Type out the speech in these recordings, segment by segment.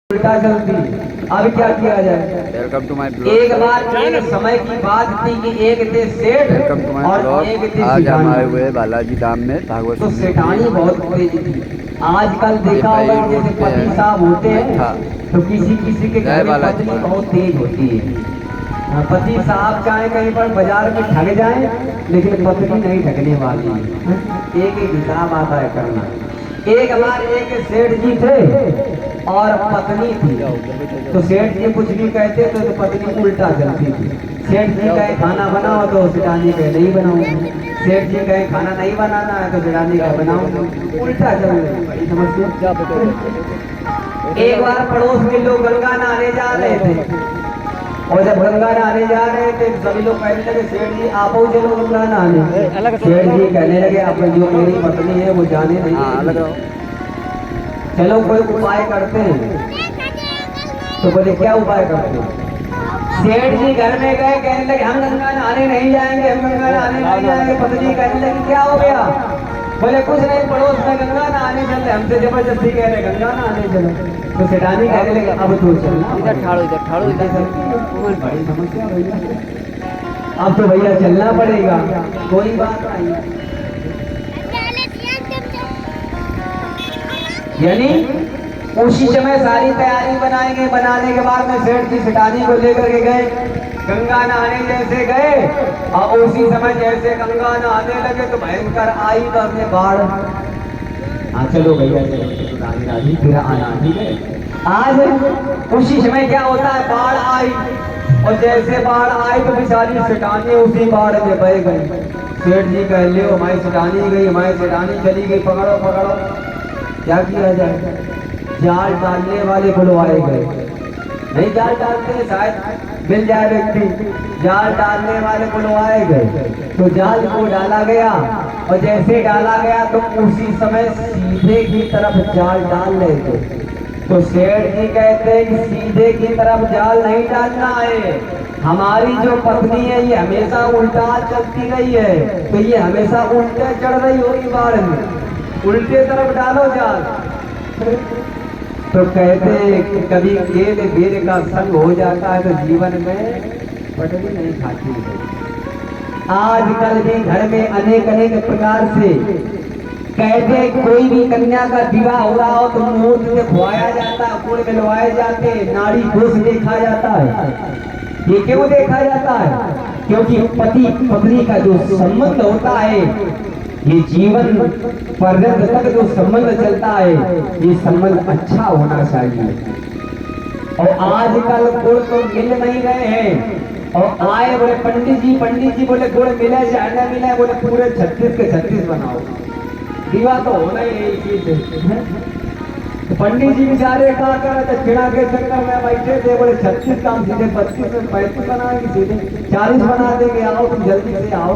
उल्टा चलती। अब क्या किया जाए? Welcome to my blog. एक बार एक समय की बात थी कि एक थे सेठ वेलकम टू माय और ब्लॉग। एक थे आज हम आए हुए सेठानी। बालाजी धाम में भागवत तो सुनने के सेठानी लिए। बहुत तेज थी। आजकल देखा ये होगा पहली जैसे रोड पे पति है। साहब होते हैं था। तो किसी किसी के जय घर में बालाजी पत्नी महाराज। बहुत तेज होती है। पति साहब चाहे कहीं पर बाजार में ठग जाए लेकिन पत्नी नहीं ठगने वाली। एक एक हिसाब आता है करना। एक बार एक सेठ जी थे और पत्नी थी। तो सेठ जी कुछ भी कहते तो पत्नी उल्टा चलती थी। सेठ जी कहे खाना बनाओ तो सेठानी कहे नहीं बनाऊंगी। सेठ जी कहे खाना नहीं बनाना है तो सेठानी कहे बनाऊंगी। उल्टा चल रही समस्या। एक बार पड़ोस में लोग गंगा नहाने जा रहे थे और जब गंगा नहाने जा रहे थे सभी लोग कहने लगे सेठ जी आप चलो गंगा नहाने। सेठ जी कहने लगे अब जो मेरी पत्नी है वो जाने नहीं। चलो कोई उपाय करते हैं। तो बोले क्या उपाय करते हैं? सेठ जी घर में गए कहने लगे हम गंगा नहाने नहीं जाएंगे, हम गंगा नहाने नहीं जाएंगे। पत्नी कहने लगी क्या हो गया? बोले कुछ नहीं, पड़ोस में गंगा नहाने चल रहे, हमसे जबरदस्ती कह रहे गंगा नहाने चलो। तो सेठानी कहने लगे अब तो चलना, इधर ठाड़ो बड़ी समस्या भैया, अब तो भैया चलना पड़ेगा। कोई बात नहीं। यानी उसी समय सारी तैयारी बनाएंगे। बनाने के बाद में सेठ जी सेठानी को लेकर के गए गंगा नहाने। जैसे गए और उसी समय जैसे गंगा नहाने लगे तो भयंकर आई तो अपने बाढ़। हाँ चलो भैया चलो फिर आना ठीक है। आज उसी समय क्या होता है बाढ़ आई और जैसे बाढ़ आई तो बेचारी सेठानी उसी बाढ़ में बह गई। सेठ जी कह ले हमारी सेठानी गई, हमारी सेठानी चली गई, पकड़ो पकड़ो। क्या किया जाए? जाल डालने वाले बुलवाए गए। नहीं जाल डालते शायद मिल जाए व्यक्ति। जाल डालने वाले बुलवाए गए तो जाल को डाला गया और जैसे डाला गया तो उसी समय सीधे की तरफ जाल डाल रहे थे। तो सेठ जी कहते हैं कि सीधे की तरफ जाल नहीं डालना है। हमारी जो पत्नी है ये हमेशा उल्टा चलती रही है तो ये हमेशा उल्टे चढ़ रही होगी बाढ़ में, उल्टे तरफ डालो जाल। तो कहते हैं कि कभी गेल बेर का संग हो जाता है तो जीवन में पटरी नहीं खाती है। आजकल भी घर में अनेक अनेक प्रकार से कहते कोई भी कन्या का विवाह हो रहा हो तो मुहूर्त में खुआया जाता है, गुड़ मिलवाए जाते, नाड़ी दोष देखा जाता है। ये क्यों देखा जाता है? क्योंकि पति पत्नी का जो संबंध होता है ये जीवन पर्यंत तक जो संबंध चलता है ये संबंध अच्छा होना चाहिए। और आजकल गुड़ तो मिल नहीं रहे हैं और आए बोले पंडित जी बोले गुड़ मिले चाहे न मिले, बोले पूरे 36 के 36 बनाओ। विवाह तो होना ही नहीं चीज है। तो पंडित जी बेचारे क्या कर दक्षिणा के चक्कर में बैठे थे। बोले 36 काम सीधे 25 में 35 बनाएंगे, सीधे 40 बना देंगे, आओ तुम जल्दी से आओ।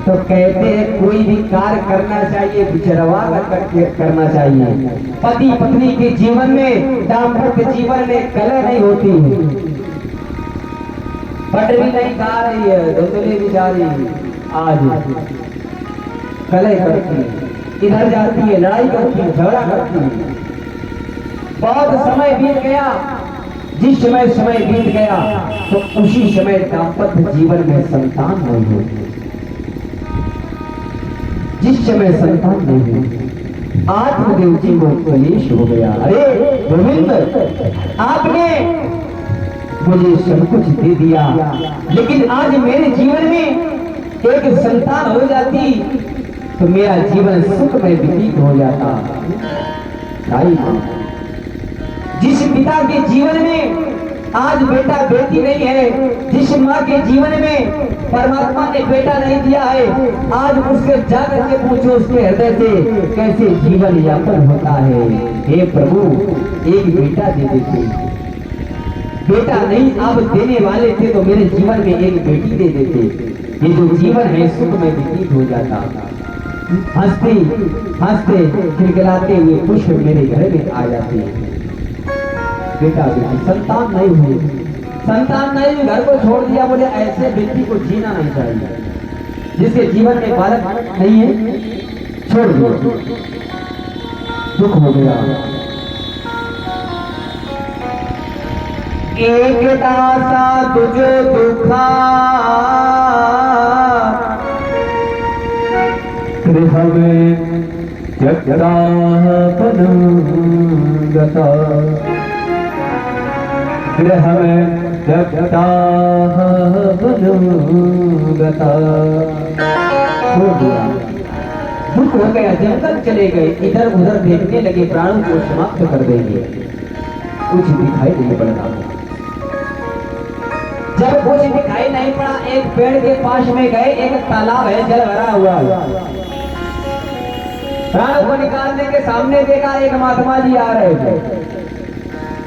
तो कहते हैं कोई भी कार्य करना चाहिए विचरवा करके करना चाहिए। पति पत्नी के जीवन में दाम्पत्य जीवन में कलह नहीं होती है, पटरी नहीं खा रही है, धुंधली बिचारी आज कलह करती है, इधर जाती है, लड़ाई करती है, झगड़ा करती है। बहुत समय बीत गया, जिस समय बीत गया तो उसी समय दाम्पत्य जीवन में संतान नहीं होती। जिस समय संतान नहीं हुई आत्मदेव जी को क्लेश हो गया। अरे गोविंद आपने मुझे सब कुछ दे दिया लेकिन आज मेरे जीवन में एक संतान हो जाती तो मेरा जीवन सुख में व्यतीत हो जाता। जिस पिता के जीवन में आज बेटा बेटी नहीं है, जिस माँ के जीवन में परमात्मा ने बेटा नहीं दिया है, आज उससे जाकर के पूछो उसके हृदय से कैसे जीवन यापन होता है। हे प्रभु एक बेटा दे देते, बेटा नहीं आप देने वाले थे तो मेरे जीवन में एक बेटी दे देते, ये जो जीवन है सुख में व्यतीत हो जाता। हंसते हंसते खिलखिलाते हुए पुष्प मेरे घर में आ जाते हैं। बेटा बेटी संतान नहीं हुई, संतान नहीं हुई, घर को छोड़ दिया। बोले ऐसे व्यक्ति को जीना नहीं चाहिए। जिसके जीवन में बालक नहीं है छोड़ दो, दुख हो गया। एक दासा तुझो दुखा गृह में त्यक्ता पदंगता गृह में त्यक्ता पदंगता छोड़ दिया, दुख हो गया, जंगल चले गए, इधर उधर देखने लगे, प्राणों को समाप्त कर देंगे, कुछ दिखाई नहीं पड़ता। जब कुछ दिखाई नहीं पड़ा, एक पेड़ के पास में गए, एक तालाब है, जल भरा हुआ है। प्राणों को निकालने के सामने देखा, एक महात्मा जी आ रहे थे।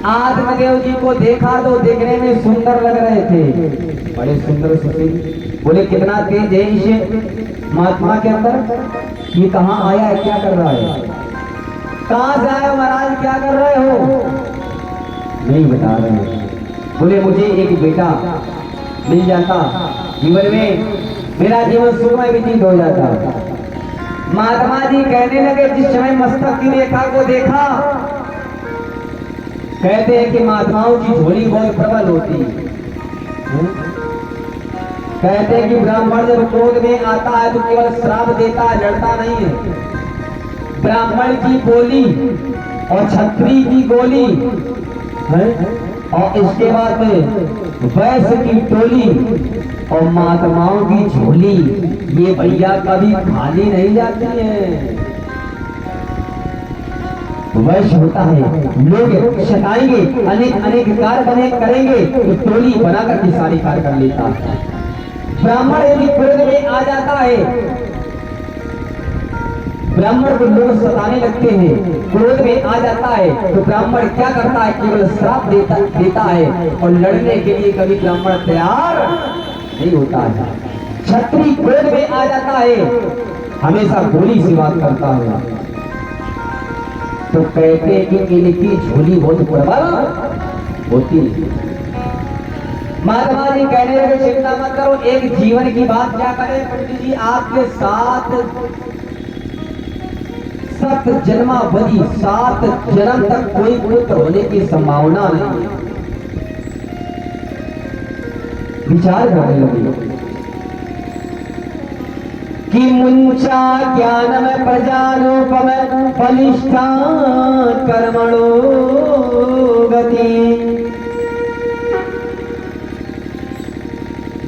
आत्मदेव जी को देखा तो देखने में सुंदर लग रहे थे, बड़े सुंदर सुशील। बोले कितना तेज है इस महात्मा के अंदर, ये कहाँ आया है, क्या कर रहा है, कहाँ से आया महाराज, क्या कर रहे हो, नहीं बता रहे। बोले मुझे एक बेटा मिल जाता, जीवन में मेरा जीवन सुखमय व्यतीत हो जाता। महात्मा जी कहने लगे, जिस समय मस्तक की रेखा को देखा, कहते हैं कि महात्माओं की झोली बहुत प्रबल होती है। कहते हैं कि ब्राह्मण जब क्रोध में आता है तो केवल श्राप देता है, लड़ता नहीं है। ब्राह्मण की बोली और क्षत्रिय की गोली है, और इसके बाद में वैश्य की टोली और महात्माओं की झोली, ये भैया कभी खाली नहीं जाती है। वैश्य होता है, लोग सताएंगे, अनेक अनेक कार्य करेंगे तो टोली बनाकर के सारी कार्य कर लेता है। ब्राह्मण यदि क्रोध में आ जाता है, ब्राह्मण को लोग सताने लगते हैं, क्रोध में आ जाता है तो ब्राह्मण क्या करता है, केवल श्राप देता है, और लड़ने के लिए कभी ब्राह्मण तैयार नहीं होता है। क्षत्रिय क्रोध में आ जाता है, हमेशा गोली से बात करता है। तो कहते हैं कि इनकी झोली बहुत प्रबल होती है। महात्मा जी कहने लगे, चिंता मत करो, एक जीवन की बात क्या करें पंडित जी, आपके साथ 7 जन्मावधि 7 जन्म तक कोई पुत्र होने की संभावना नहीं। विचार करने लगे कि मुंचा ज्ञानम प्रजारूपम बलिष्ठा कर्मणो गति,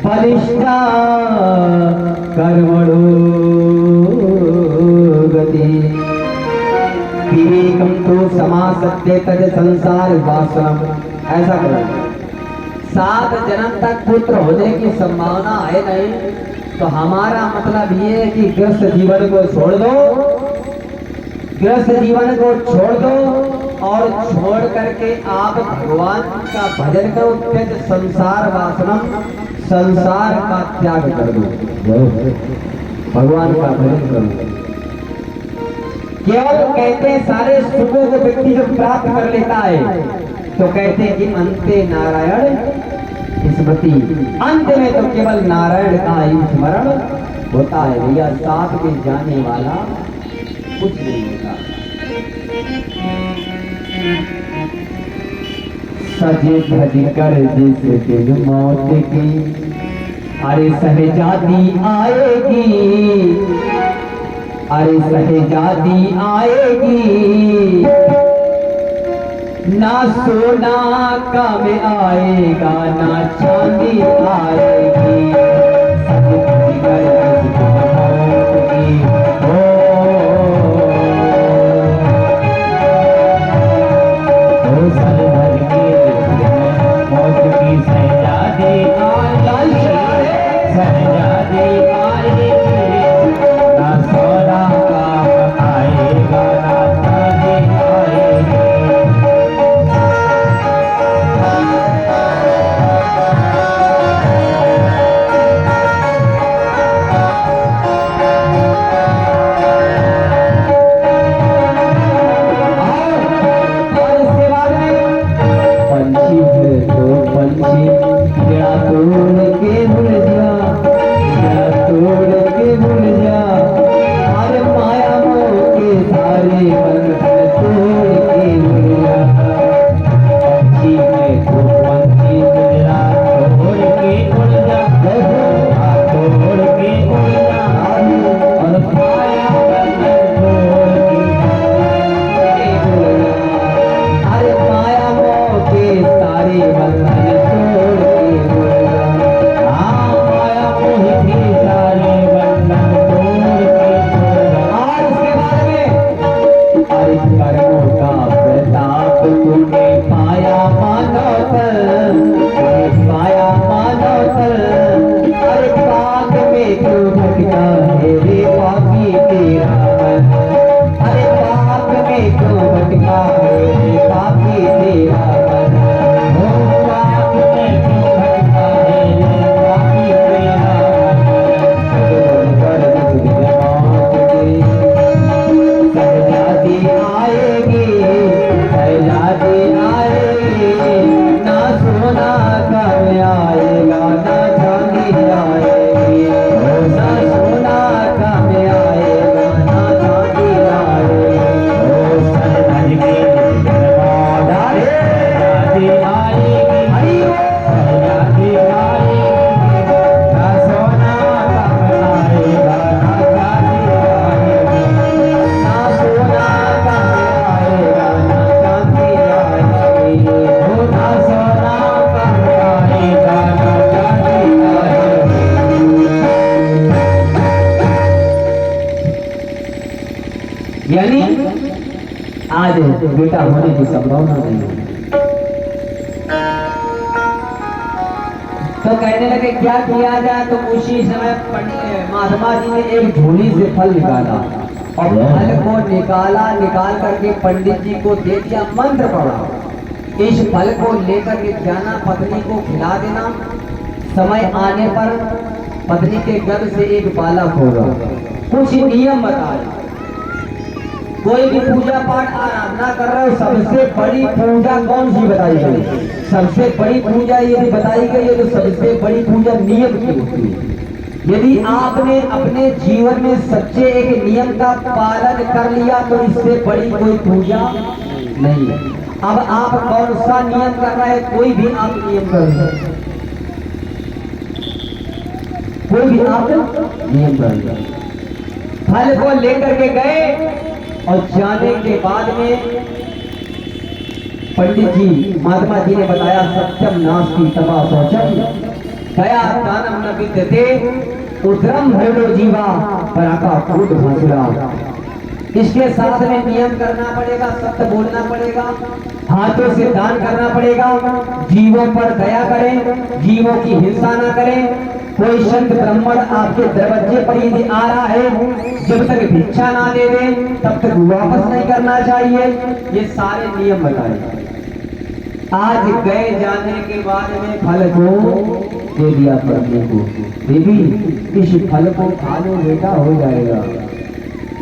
बलिष्ठा कर्मणो गति, विवेकम तो समासत्य तज संसार वासनम। ऐसा करो, 7 जन्म तक पुत्र होने की संभावना है नहीं, तो हमारा मतलब ये है कि गृहस्थ जीवन को छोड़ दो, गृहस्थ जीवन को छोड़ दो और छोड़ करके आप भगवान का भजन करो, त्यज संसार वासनम, संसार का त्याग कर दो, भगवान का भजन करो। केवल कहते हैं सारे सुखों को व्यक्ति जो प्राप्त कर लेता है, तो कहते हैं कि अंते नारायण स्मृति, अंत में तो केवल नारायण का ही स्मरण होता है। भैया साथ में जाने वाला कुछ नहीं होता। सजे भज कर जिस दिन मौत की, अरे सहजादी आएगी, अरे सहजादी आएगी, ना सोना कम आएगा, ना चांदी आएगी, मौत की सहजादी आएगी, ना सोना कम आएगा, ना चांदी आएगी। तूने पाया मानव तन, तूने पाया मानव तन, अरे पाक में क्यों भटका है रे पापी तेरा मन, अरे पाक में क्यों भटका है रे पापी तेरा मन, ओ पाक में क्यों भटका है रे पापी तेरा मन, सजाती आएगी, सजाती आएगी, ना सोना कम आएगा ना चांदी आएगी, ना सोना कम आएगा ना चांदी आएगी, सज के सजाती आएगी, सजाती आएगी, ना सोना कम आएगा ना चांदी आएगी, ना सोना कम आएगा ना चांदी आएगी, ओ ना सोना कम आएगा ना चांदी आएगी। यानी आज बेटा होने की संभावना नहीं है। तो कहने लगे क्या किया जाए, तो उसी समय महात्मा जी ने एक झोली से फल निकाला और फल को निकाल करके पंडित जी को दे दिया, मंत्र पढ़ा, इस फल को लेकर के जाना, पत्नी को खिला देना, समय आने पर पत्नी के गर्भ से एक बालक होगा। कुछ नियम बताए, कोई भी पूजा पाठ आराधना कर रहे हो, सबसे बड़ी पूजा कौन सी बताई गई, सबसे बड़ी पूजा यदि बताई गई है तो सबसे बड़ी पूजा नियम की होती है। यदि आपने अपने जीवन में सच्चे एक नियम का पालन कर लिया तो इससे बड़ी कोई पूजा नहीं है। अब आप कौन सा नियम कर रहे हैं, कोई भी आप नियम कर रहे हैं, कोई भी आप नियम कर रहे हैं। फल को लेकर के गए और जाने के बाद में पंडित जी महात्मा जी ने बताया, सत्यम नास्ति तपा शौचम दया दानम न विद्यते उद्रम भैरो जीवा पराका कूट भासुरा। इसके साथ में नियम करना पड़ेगा, सत्य बोलना पड़ेगा, हाथों से दान करना पड़ेगा, जीवों पर दया करें, जीवों की हिंसा ना करें। कोई संत ब्राह्मण आपके दरवाजे पर यदि आ रहा है, जब तक भिक्षा ना दे दे तब तक वापस नहीं करना चाहिए। ये सारे नियम बताए। आज गए जाने के बाद में फल को दे दिया पत्नी को, देवी इस फल को खा लो बेटा हो जाएगा।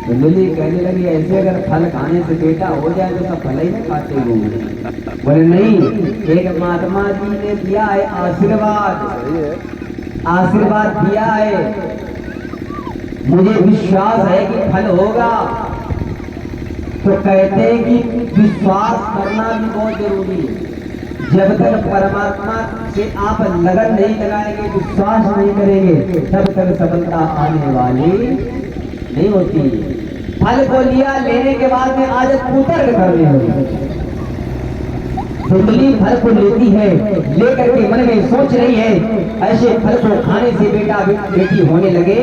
तो लिली कहने लगी, ऐसे अगर फल खाने से बेटा हो जाए तो सब फल ही नहीं खाते होंगे। बोले नहीं, एक महात्मा जी ने दिया है आशीर्वाद, आशीर्वाद दिया है, मुझे विश्वास है कि फल होगा। तो कहते हैं कि विश्वास करना भी बहुत जरूरी है। जब तक परमात्मा से आप लगन नहीं लगाएंगे, विश्वास नहीं करेंगे, तब तक सफलता आने वाली नहीं होती। फल को लिया, लेने के बाद में आदत कुतर्क करनी होगी। धुंधली फल को लेती है, लेकर के मन में सोच रही है ऐसे फल को खाने से बेटा बेटी होने लगे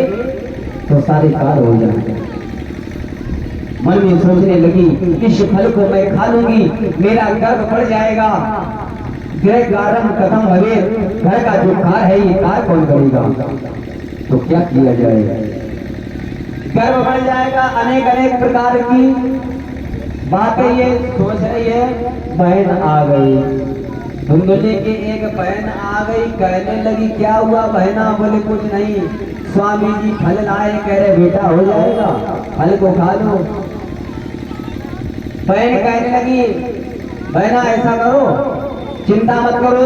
तो सारे कार्य हो जाएंगे। मन में सोचने लगी, इस फल को मैं खा लूंगी, मेरा गर्भ बढ़ जाएगा, गृह गारम खत्म भवे, घर का जो कार्य है ये कार्य कौन करेगा। तो क्या किया जाएगा, गर्भ बढ़ जाएगा, अनेक अनेक प्रकार की बातें ये सोच रही है। बहन आ गई, धुंधली की एक बहन आ गई, कहने लगी क्या हुआ बहना। बोले कुछ नहीं, स्वामी जी फल लाए, कह रहे बेटा हो जाएगा, फल को खा लो। बहन कहने लगी, बहना ऐसा करो, चिंता मत करो,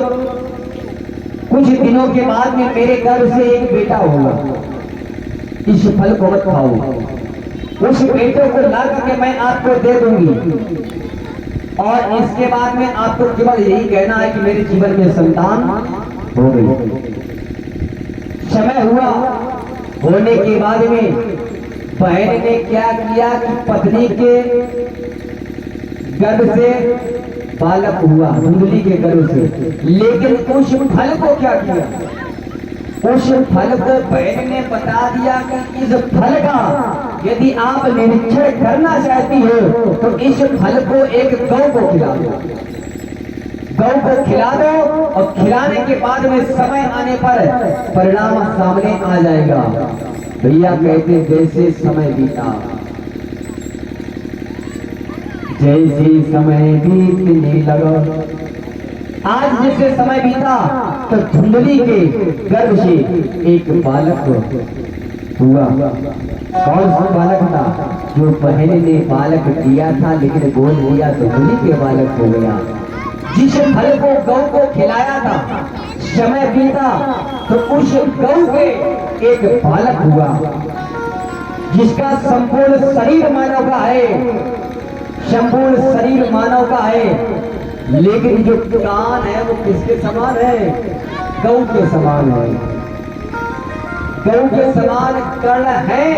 कुछ दिनों के बाद में मेरे गर्भ से एक बेटा होगा, इस फल को मत खाओ। उस बेटे को ला करके मैं आपको दे दूंगी और इसके बाद में आपको केवल यही कहना है कि मेरे जीवन में संतान हो गई। समय हुआ, होने के बाद में बहन ने क्या किया कि पत्नी के गर्भ से बालक हुआ, धुंधली के गर्भ से, लेकिन उस फल को क्या किया, उस फल को बैल ने बता दिया कि इस फल का यदि आप निरीक्षण करना चाहती हो तो इस फल को एक गौ को खिला दो, गौ को खिला दो और खिलाने के बाद में समय आने पर परिणाम सामने आ जाएगा। भैया कहते जैसे समय बीता, जैसे समय बीतने लगा, आज जैसे समय बीता तो धुंधली के गर्भ से एक बालक हुआ। कौन सा बालक था? जो पहले ने बालक दिया था लेकिन बोल दिया धुंधली के बालक हो गया। जिस फल को गौ को खिलाया था, समय बीता तो उस गौ के एक बालक हुआ जिसका संपूर्ण शरीर मानव का है, संपूर्ण शरीर मानव का है, लेकिन जो कान है वो किसके समान है? गौ के समान है। गौ के समान कर्ण है,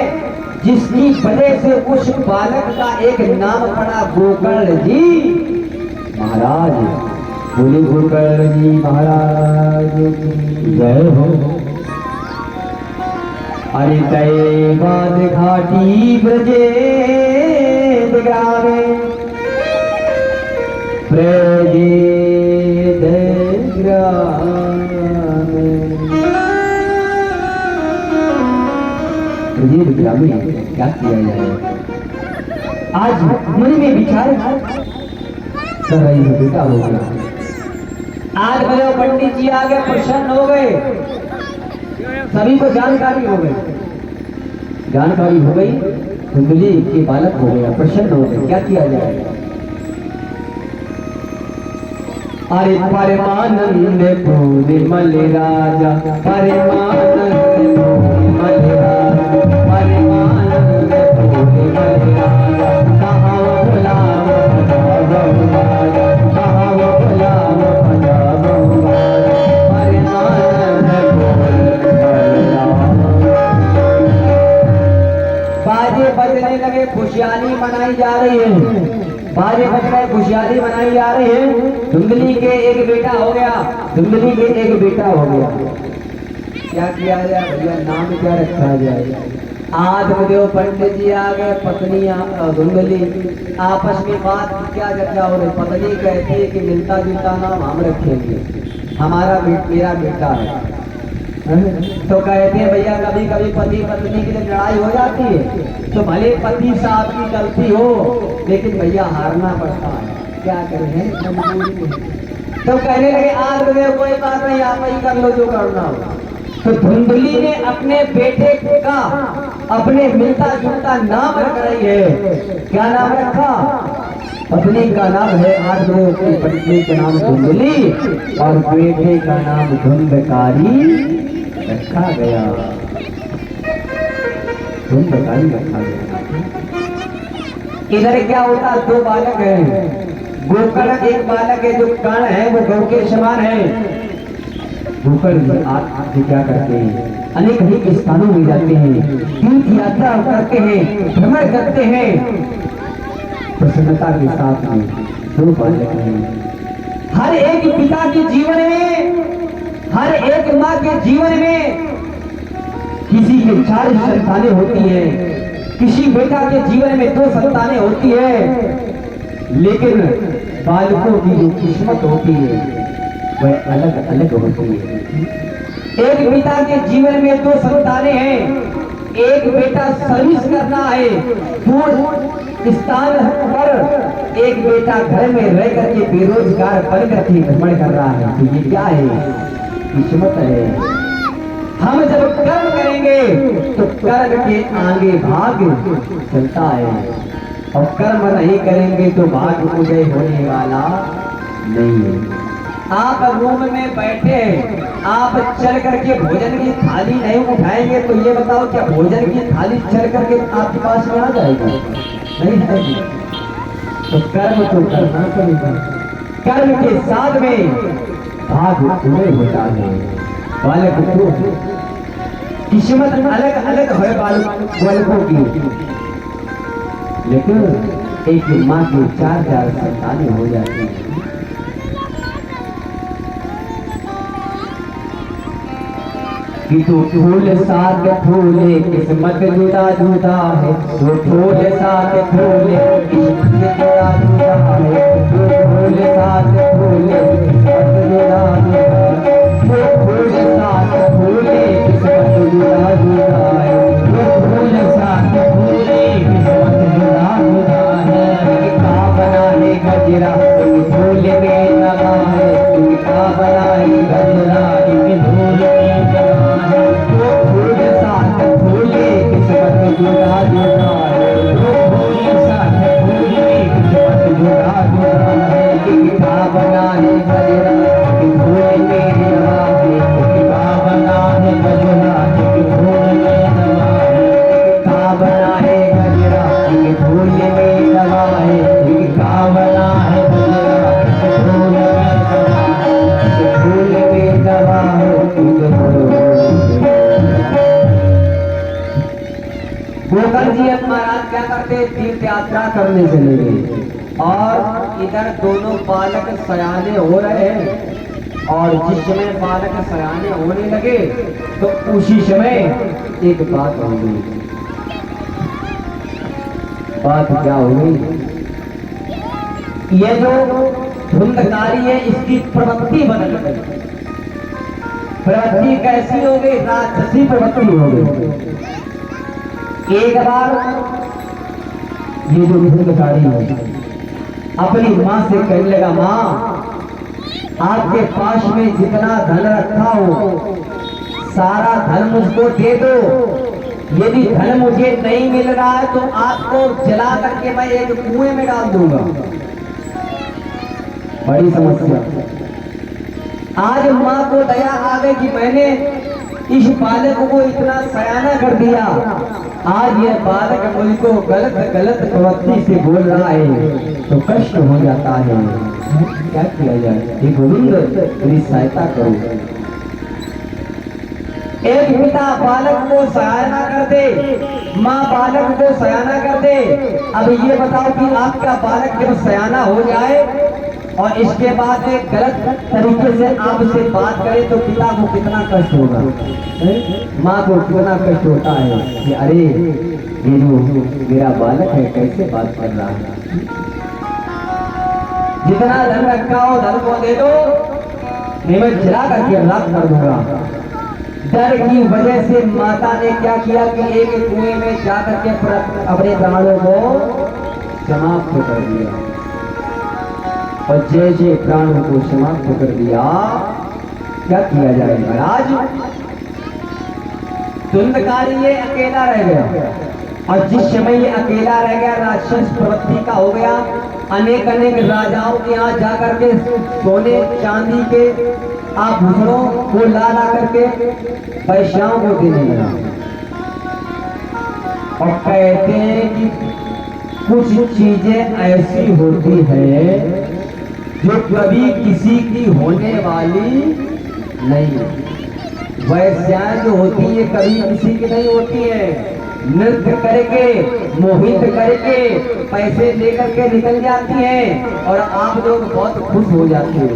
जिसकी वजह से उस बालक का एक नाम पड़ा गोकर्ण जी महाराज। बोले गोकर्ण जी महाराज की जय हो। अरे तय बात घाटी ब्रजे ग्रामे क्या किया जाए? आज मन में विचार कर रही है, बेटा हो गया। आज मेरे पंडित जी आ गए, प्रसन्न हो गए, सभी को जानकारी हो गई, जानकारी हो गई, धुंधली के बालक हो गया, प्रसन्न हो गए। क्या किया जाए? अरे परमानंद पूर्णिमल राजा, परमानंद पूर्णिमल राजा, परमानंद पूर्णिमल राजा, कहाँ बुलाव भजावो राजा, कहाँ बुलाव भजावो राजा, परमानंद पूर्णिमल राजा। बाजे बजने लगे, खुशहाली मनाई जा रही है, बाजे बज रहे, खुशहाली मनाई जा रही है। धुंधली के एक बेटा हो गया, धुंधली के एक बेटा हो गया। क्या किया जाए भैया? नाम क्या रखा जाए? आत्मदेव पंडित जी आ गए, पत्नी धुंधली आपस में बात क्या चर्चा हो रही। पत्नी कहती है कि मिलता जुलता नाम हम रखेंगे, हमारा मेरा बेटा है। तो कहते हैं भैया कभी कभी पति पत्नी की जब लड़ाई हो जाती है तो भले पति साहब की गलती हो, लेकिन भैया हारना पड़ता है, क्या करें तो कहने लगे आज कोई बात नहीं, आप ही कर लो जो करना हो। तो धुंधली ने अपने बेटे का अपने मिलता जुलता नाम रख रही है। क्या नाम रखा? पत्नी का नाम है आददेव की पत्नी का नाम धुंधली और बेटे का नाम धुंधकारी रखा गया, धुंधकारी रखा गया। इधर क्या होता? दो बालक हैं, गोकर्ण एक बालक है, जो कर्ण है वो गौ के समान है। गोकर्ण आप क्या करते हैं? अनेक अनेक स्थानों में जाते हैं, तीर्थ यात्रा करते हैं, भ्रमण करते हैं, प्रसन्नता के साथ में। दो बालक हैं, हर एक पिता के जीवन में, हर एक माँ के जीवन में किसी के 4 संतानें होती हैं, किसी बेटा के जीवन में 2 संतानें होती है, लेकिन बालकों की जो किस्मत होती है वह अलग अलग होती है। एक पिता के जीवन में 2 संतानें हैं, एक बेटा सर्विस करना है दूर स्थान पर, एक बेटा घर में रह करके बेरोजगार बन करके भ्रमण कर रहा है। तो ये क्या है? किस्मत है। हम जब कर्म करेंगे तो कर्म के आगे भाग चलता है, और कर्म नहीं करेंगे तो भाग उदय होने वाला नहीं है। आप रूम में बैठे, आप चल करके भोजन की थाली नहीं उठाएंगे तो ये बताओ क्या भोजन की थाली चल करके आपके पास में आ जाएगा? नहीं आएगी। तो कर्म तो करना पड़ेगा, कर्म के साथ में भाग उदय होता है। बालक को किस्मत अलग अलग है बालकों की, लेकिन एक माँ की 4 संतानें हो जाती हैं। कि तू फूल साथ फूले किस्मत जुदा जुदा है, वो फूल साथ फूले किस्मत जुदा जुदा है, वो फूल साथ फूले किस्मत जुदा जुदा है, वो फूल साथ फूले किस्मत जुदा जुदा है, वो फूल साथ फूले किस्मत जुदा जुदा है। का बनाए गजरा एक फूल में लगा है, का बनाए गजरा एक फूल में लगा है, वो फूल साथ फूले किस्मत जुदा जुदा है, वो फूल साथ फूले किस्मत जुदा जुदा है। का बनाए गजरा एक फूल में लगा है, का बनाए गजरा एक फूल में लगा है, का बनाए गजरा एक फूल में लगा है, का बनाए गजरा एक फूल में लगा है, फूल में लगा है। गोकर्ण जी महाराज क्या करते, तीर्थ यात्रा करने चले गए और इधर दोनों बालक सयाने हो रहे हैं, और जिस समय बालक सयाने होने लगे तो उसी समय एक बात हो गई। बात क्या हो गई? ये जो धुंधकारी है इसकी प्रवृत्ति बदल गई। प्रवृत्ति कैसी हो गई? राक्षसी प्रवृत्ति हो गई। एक बार ये जो धुंधकारी है अपनी माँ से कहने लगा, माँ आपके पास में जितना धन रखा हो सारा धन मुझको दे दो, यदि धन मुझे नहीं मिल रहा है तो आपको जला करके मैं एक कुएं में डाल दूंगा। बड़ी समस्या। आज माँ को दया आ गई कि मैंने इस बालक को इतना सयाना कर दिया, आज ये बालक मुझको गलत गलत प्रवृत्ति से बोल रहा है तो कष्ट हो जाता है। क्या किया जाए? हे गोविंद मेरी सहायता करो। एक पिता बालक को सयाना कर दे, माँ बालक को सयाना कर दे। अब ये बताओ कि आपका बालक जब सयाना हो जाए और इसके बाद एक गलत तरीके से आपसे बात करे तो पिता को कितना कष्ट होगा, माँ को कितना कष्ट होता है कि अरे ये जो मेरा बालक है कैसे बात कर रहा है। जितना धन रखा हो धन को दे दो, नहीं मैं जला करके राख कर दूंगा। डर की वजह से माता ने क्या किया कि एक कुएं में जाकर के अपने प्राणों को समाप्त कर दिया, और जैसे प्राणों को समाप्त कर दिया क्या किया जाए महाराज? धुंधकारी ये अकेला रह गया, और जिस समय ये अकेला रह गया राक्षस प्रवृत्ति का हो गया। अनेक अनेक राजाओं के यहाँ जाकर के सोने चांदी के आभूषणों को ला करके पैसाओं को देने लगा, और कहते हैं कि कुछ चीजें ऐसी होती है जो कभी किसी की होने वाली नहीं। वैश्याएं जो होती है कभी किसी की नहीं होती है, नृत्य करके मोहित करके पैसे लेकर के निकल जाती हैं और आप लोग बहुत खुश हो जाते हैं।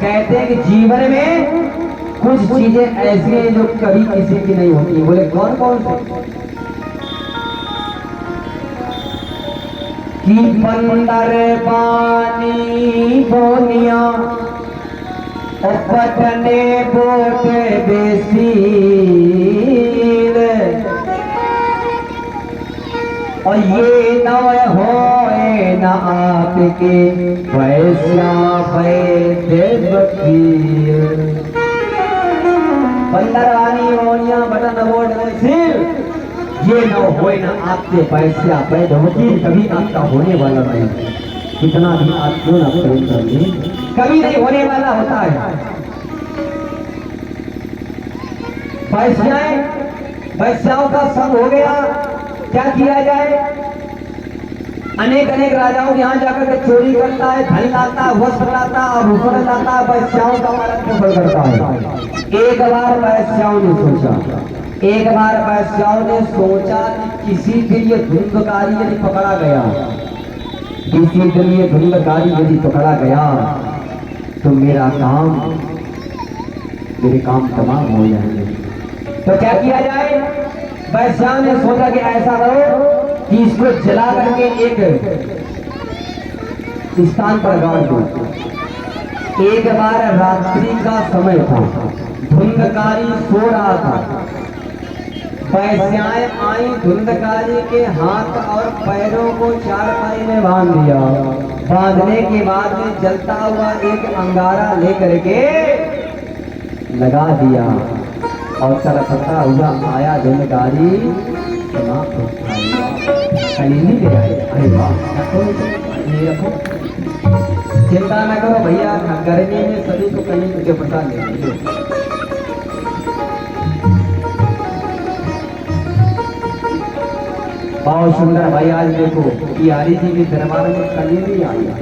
कहते हैं कि जीवन में कुछ चीजें ऐसी हैं जो कभी किसी की नहीं होती। बोले कौन कौन से? कि बंदर पानी बोनिया और पटने बोट बेसी, और ये न होए न आपके वैश्या वैद्य वकील। बंदरवानी बोनिया बटन बोट बेसी, ये न होए न आपके वैश्या वैद्य वकील, कभी आपका होने वाला नहीं। कितना भी आप क्यों ना प्रेम कर ले, कभी नहीं होने वाला होता है। वैश्याओं का संग हो गया, क्या किया जाए? अनेक अनेक राजाओं के यहाँ जाकर के चोरी करता है, धन लाता है, वस्त्र लाता है, आभूषण लाता है, वैश्याओं का पालन पोषण करता है। एक बार वैश्याओं ने सोचा कि किसी दिन ये धुंधकारी यदि पकड़ा गया, किसी दिन ये धुंधकारी यदि पकड़ा गया तो मेरा काम मेरे काम तमाम हो जाएंगे। तो क्या किया जाए? वैश्या ने सोचा कि ऐसा करो कि इसको जला करके एक स्थान पर गाड़ दो। एक बार रात्रि का समय था, धुंधकारी सो रहा था। वैश्याएं आई, धुंधकारी के हाथ और पैरों को चारपाई में बांध दिया। बांधने के बाद में जलता हुआ एक अंगारा लेकर के लगा दिया और सरसता हुआ आया धुंधकारी। कलीली ले आए। अरे वाह, ये रखो, चिंता न करो भैया, गर्मी में सभी को कहीं मुझे पता नहीं। बहुत सुंदर भाई, आज देखो बिहारी जी के दरबार में कलीली आई है।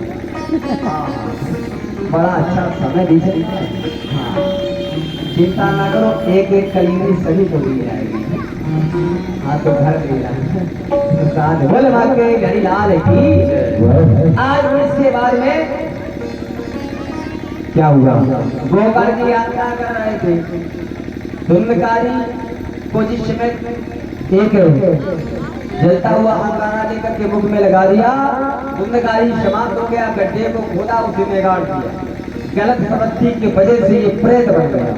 बड़ा अच्छा समय दीजिए। हाँ, चिंता ना करो, एक एक कलीली सभी को दी जाएगी। हाँ तो घर मिला बोल माँ के घड़ी लाल की। आज इसके बाद में क्या हुआ? गोकर्ण की यात्रा कर रहे थे। धुंधकारी को जिस समय एक जलता हुआ अंगारा लेकर के मुख में लगा दिया, धुंधकारी समाप्त हो गया। गड्ढे को खोदा, उसी में गाड़ दिया। गलत समझी की वजह से ये प्रेत बन गया।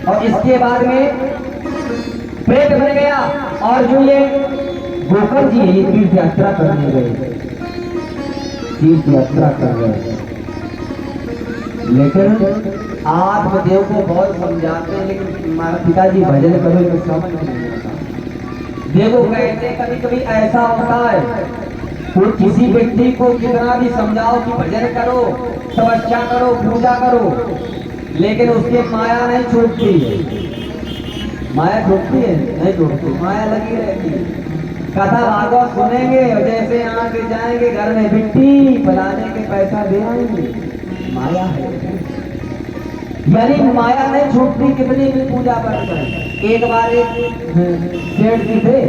और इसके बाद में प्रेत बन गया। और जो ये गोकर्ण जी ये तीर्थ यात्रा करने गए, तीर्थ यात्रा कर गए, लेकिन आत्मदेव को बहुत समझाते हैं, लेकिन पिताजी भजन करो तो समझ नहीं आता। देखो कहते कभी कभी ऐसा होता है, कोई किसी व्यक्ति को कितना भी समझाओ कि भजन करो, तपस्या करो, पूजा करो, लेकिन उसके माया नहीं छूटती। माया छूटती है? नहीं छूटती, माया लगी रहती है। कथा भागवत सुनेंगे और जैसे यहाँ से जाएंगे घर में मिट्टी बनाने के पैसा दे आएंगे, माया है। यानी माया नहीं छूटती, कितनी भी पूजा करते। एक बार एक सेठ जी थे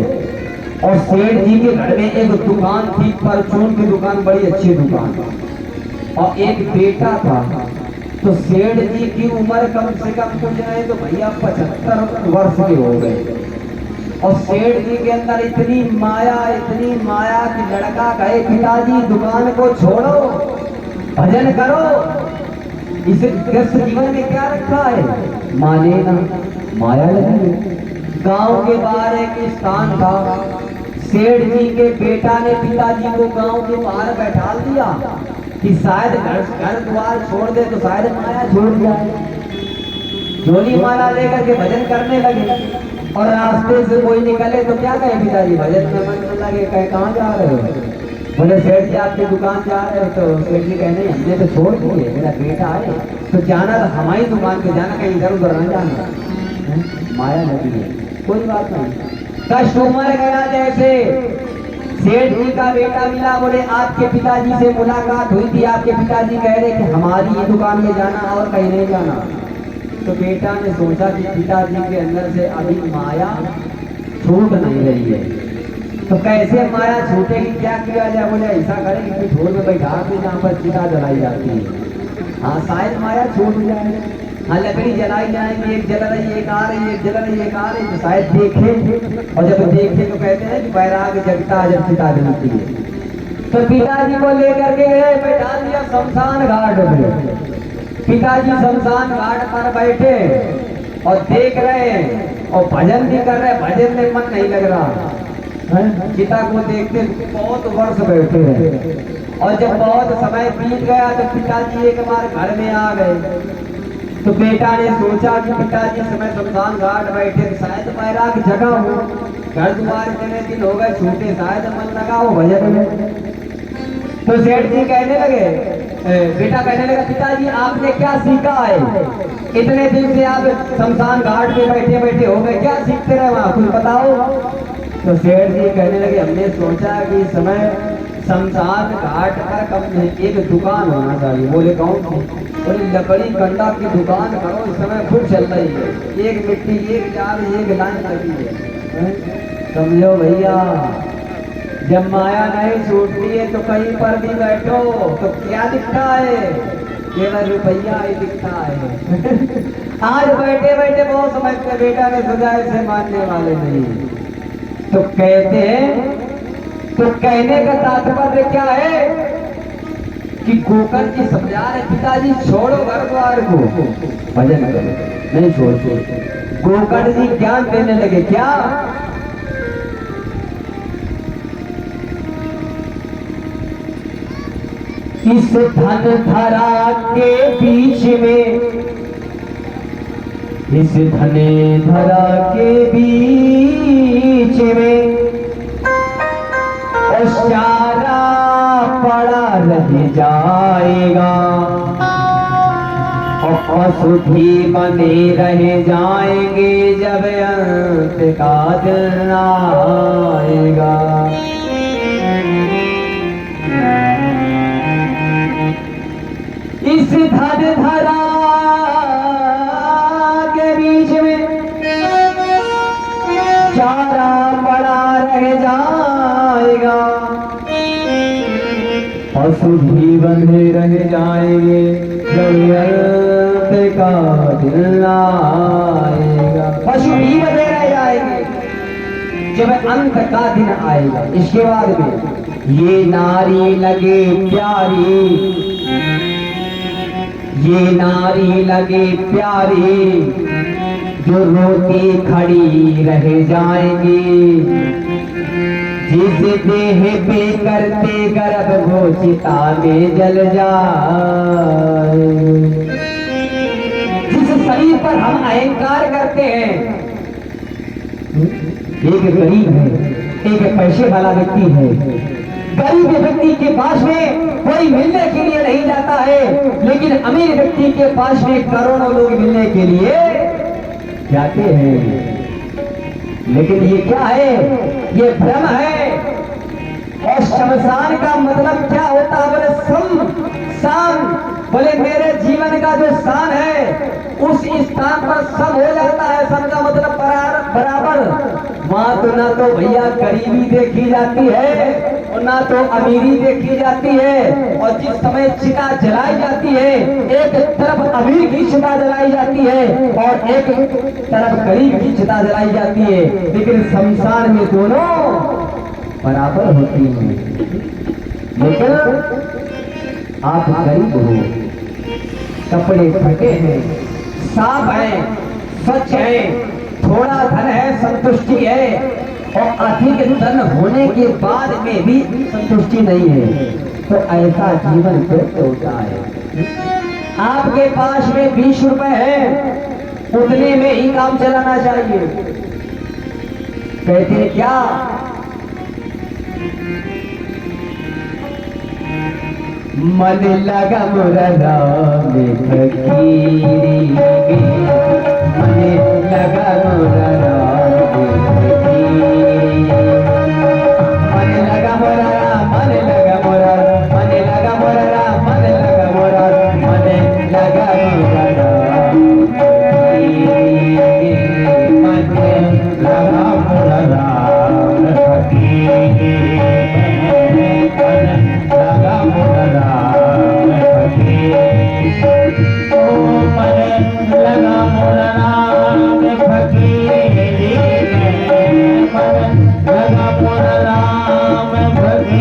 और सेठ जी के घर में एक दुकान थी, परचून की दुकान, बड़ी अच्छी दुकान, और एक बेटा था। तो सेठ जी की उम्र कम से कम कुछ नहीं तो भैया 75 वर्ष के हो गए। और सेठ जी के अंदर इतनी माया कि लड़का कहे पिताजी दुकान को छोड़ो, भजन करो, इस ग्रस्त जीवन में क्या रखा है? माने ना, माया लगी। गांव के बाहर एक स्थान था, सेठ जी के बेटा ने पिताजी को गांव के बाहर बैठा दिया कि शायद घर द्वार छोड़ दे तो शायद माया छोड़ जाए। झोली माला लेकर के भजन करने लगे और रास्ते से कोई निकले तो क्या कहे पिताजी, भजन में मन न लगे, कहे कहाँ जा रहे हो? बोले सेठ जी आपकी दुकान जा रहे हो? तो सेठ जी कहने हमने तो छोड़ दिए, मेरा बेटा है तो जाना तो हमारी दुकान पे जाना, कहीं इधर उधर न जाना। माया लगी है, कोई बात नहीं। कष्ट उमर गया जैसे सेठ जी का बेटा मिला, बोले आपके पिताजी से मुलाकात हुई थी, आपके पिताजी कह रहे कि हमारी ही दुकान में जाना और कहीं नहीं जाना। तो बेटा ने सोचा कि पिताजी के अंदर से अभी माया छूट नहीं रही है, तो कैसे माया छूटेगी, क्या किया जाए? बोले ऐसा करें कि ढोल में बैठा के जहाँ पर चिता जलाई जाती है, हाँ शायद माया छूट जाए। हाँ लकड़ी जलाई जाएंगे, एक जल रही एक आ रही, एक जल रही एक आ रही, तो शायद देखें, और जब देखें तो कहते हैं कि वैराग जगता जब चिता जलती है। तो पिताजी को लेकर के गए, बैठा दिया शमशान घाट पे। पिताजी शमशान घाट पर बैठे और देख रहे हैं और भजन भी कर रहे हैं, भजन में मन नहीं लग रहा। चिता को देखते बहुत वर्ष बैठे हैं और जब बहुत समय बीत गया तो पिताजी एक बार घर में आ गए। तो बेटा ने सोचा कि पिताजी समय शमशान घाट बैठे, शायद वैराग जगा हो, घर द्वार इतने दिन हो गए छूटे, शायद मन लगा हो भजन में। तो सेठ जी कहने लगे, बेटा कहने लगा पिताजी आपने क्या सीखा है? इतने दिन से आप शमशान घाट पे बैठे बैठे हो गए, क्या सीखते रहे वहां, कुछ बताओ। तो सेठ जी कहने लगे हमने सोचा कि इस समय शमशान घाट पर कम एक दुकान होना चाहिए। बोले कौन सी? बोले लकड़ी कंडा की दुकान करो, इस समय खूब चल रही है, एक मिट्टी एक जाल एक लाइन लगी है। समझो भैया, जब माया नहीं छूटती है तो कहीं पर भी बैठो तो क्या दिखता है? केवल रुपया ही दिखता है। आज बैठे बैठे बहुत समझते बेटा ने सजाए से मानने वाले नहीं। तो कहते हैं, तो कहने का तात्पर्य क्या है कि गोकर्ण जी समझा रहे पिताजी छोड़ो घर द्वार को, भजन करो, नहीं छोड़ते। गोकर्ण जी ज्ञान देने लगे क्या, इस धन धरा के बीच में, इस धने धरा के बीच में चारा पड़ा रह जाएगा और पशु भी बने रह जाएंगे जब अंत का दिन आएगा। इस धन धरा के बीच में चारा पड़ा रह जाएगा, पशु भी बंधे रह जाएंगे जब अंत का दिन आएगा। पशु भी बंधे रह जाएंगे जब अंत का दिन आएगा। इसके बाद में ये नारी लगे प्यारी, ये नारी लगे प्यारी जो रोती खड़ी रह जाएंगी, जिस देह पे करते गर्भ वो चिता में जल जाए। जिस शरीर पर हम अहंकार करते हैं, एक गरीब है, एक पैसे वाला व्यक्ति है। गरीब व्यक्ति के पास में कोई मिलने के लिए नहीं जाता है, लेकिन अमीर व्यक्ति के पास में करोड़ों लोग मिलने के लिए जाते हैं। लेकिन ये क्या है, ये भ्रम है। और शमशान का मतलब क्या होता है, बोले शान, बोले मेरे जीवन का जो शान है उस स्थान पर सब हो जाता है। सब का मतलब बराबर। वहां तो ना तो भैया गरीबी देखी जाती है और ना तो अमीरी देखी जाती है। और जिस समय चिता जलाई जाती है, एक तरफ अमीर की चिता जलाई जाती है और एक तरफ गरीब की चिता जलाई जाती है, लेकिन शमशान में दोनों बराबर होती हैं। लेकिन आप गरीब हो, कपड़े फटे हैं, साफ हैं, स्वच्छ हैं, थोड़ा धन है, संतुष्टि है, और अधिक धन होने के बाद में भी संतुष्टि नहीं है, तो ऐसा जीवन व्यर्थ होता है। आपके पास में 20 रुपए है, उतने में ही काम चलाना चाहिए। कहते क्या, मन लगा मुरला में फकीरी, मन लगा मुरला में फकीरी, मन लगा मुरला, मन लगा मुरला, मन लगा मुरला, मन लगा मुरला, मन लगा मुरला मन लगा मुरला फकीरी, लगा मुरला लगा मुरला में फकीरी, लगा मुरला में फकीरी, मन लगा फकीरी, मन लगा मुरला में फकीरी।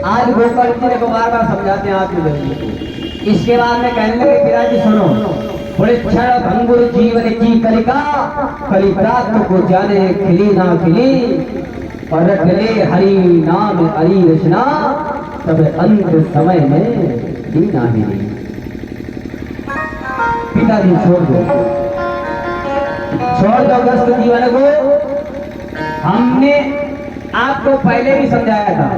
आज गोकर्ण जी को बार बार समझाते हैं आपकी जरूरत को। इसके बाद में कहने लगे पिताजी सुनो, बड़े क्षण भंगुर जीवन की कलिका, कलिप्रात को जाने खिली ना खिली, और रख ले हरि नाम हरि रचना, तब अंत समय में दीना मिली। पिताजी छोड़ दो ग्रस्त जीवन को। हमने आपको पहले भी समझाया था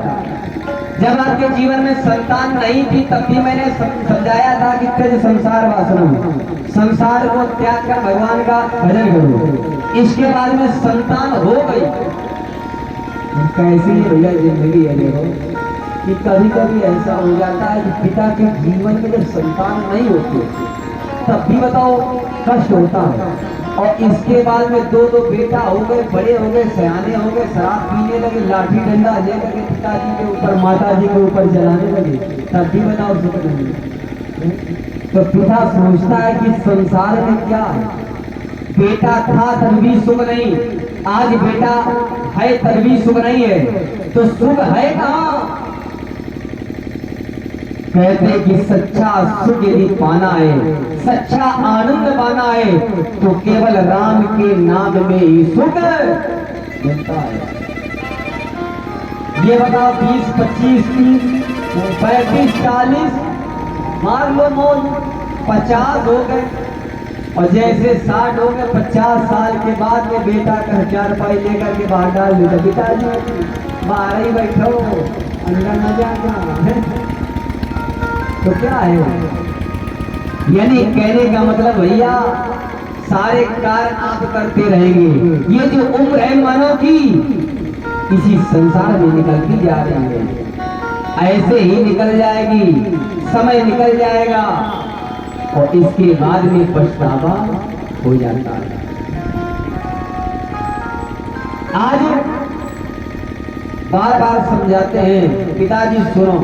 जब आपके जीवन में संतान नहीं थी तब भी मैंने समझाया था कि तेज संसार वासना, संसार को त्याग कर भगवान का भजन करो। इसके बाद में संतान हो गई। कैसी भैया जिंदगी है देखो कि कभी कभी ऐसा हो जाता है कि पिता के जीवन में जब संतान नहीं होती तब भी बताओ कष्ट होता है। और इसके बाद में दो बेटा हो गए, बड़े हो गए, सयाने हो गए, शराब पीने लगे, लाठी डंडा लेकर के पिताजी के ऊपर माताजी के ऊपर जलाने लगे, तब भी बताओ सुख नहीं। तो पिता सोचता है कि संसार में क्या है, बेटा था तब भी सुख नहीं, आज बेटा है तब भी सुख नहीं है, तो सुख है कहाँ। कहते कि सच्चा सुख यदि पाना है, सच्चा आनंद पाना है तो केवल राम के नाम में ही सुख मिलता है। ये बताओ 20, 25, 30, 35, 40 मार लो मौज, 50 हो गए और जैसे 60 हो गए, 50 साल के बाद में बेटा का 4 पाई लेकर के बाहर डाल देता, पिताजी बाहर ही बैठो अंदर न जाना। तो क्या है, यानी कहने का मतलब भैया सारे कार्य आप करते रहेंगे। ये जो उम्र है मानव की इसी संसार में निकलती जा रही है, ऐसे ही निकल जाएगी, समय निकल जाएगा और इसके बाद में पछतावा हो जाता है। आज बार बार समझाते हैं पिताजी सुनो,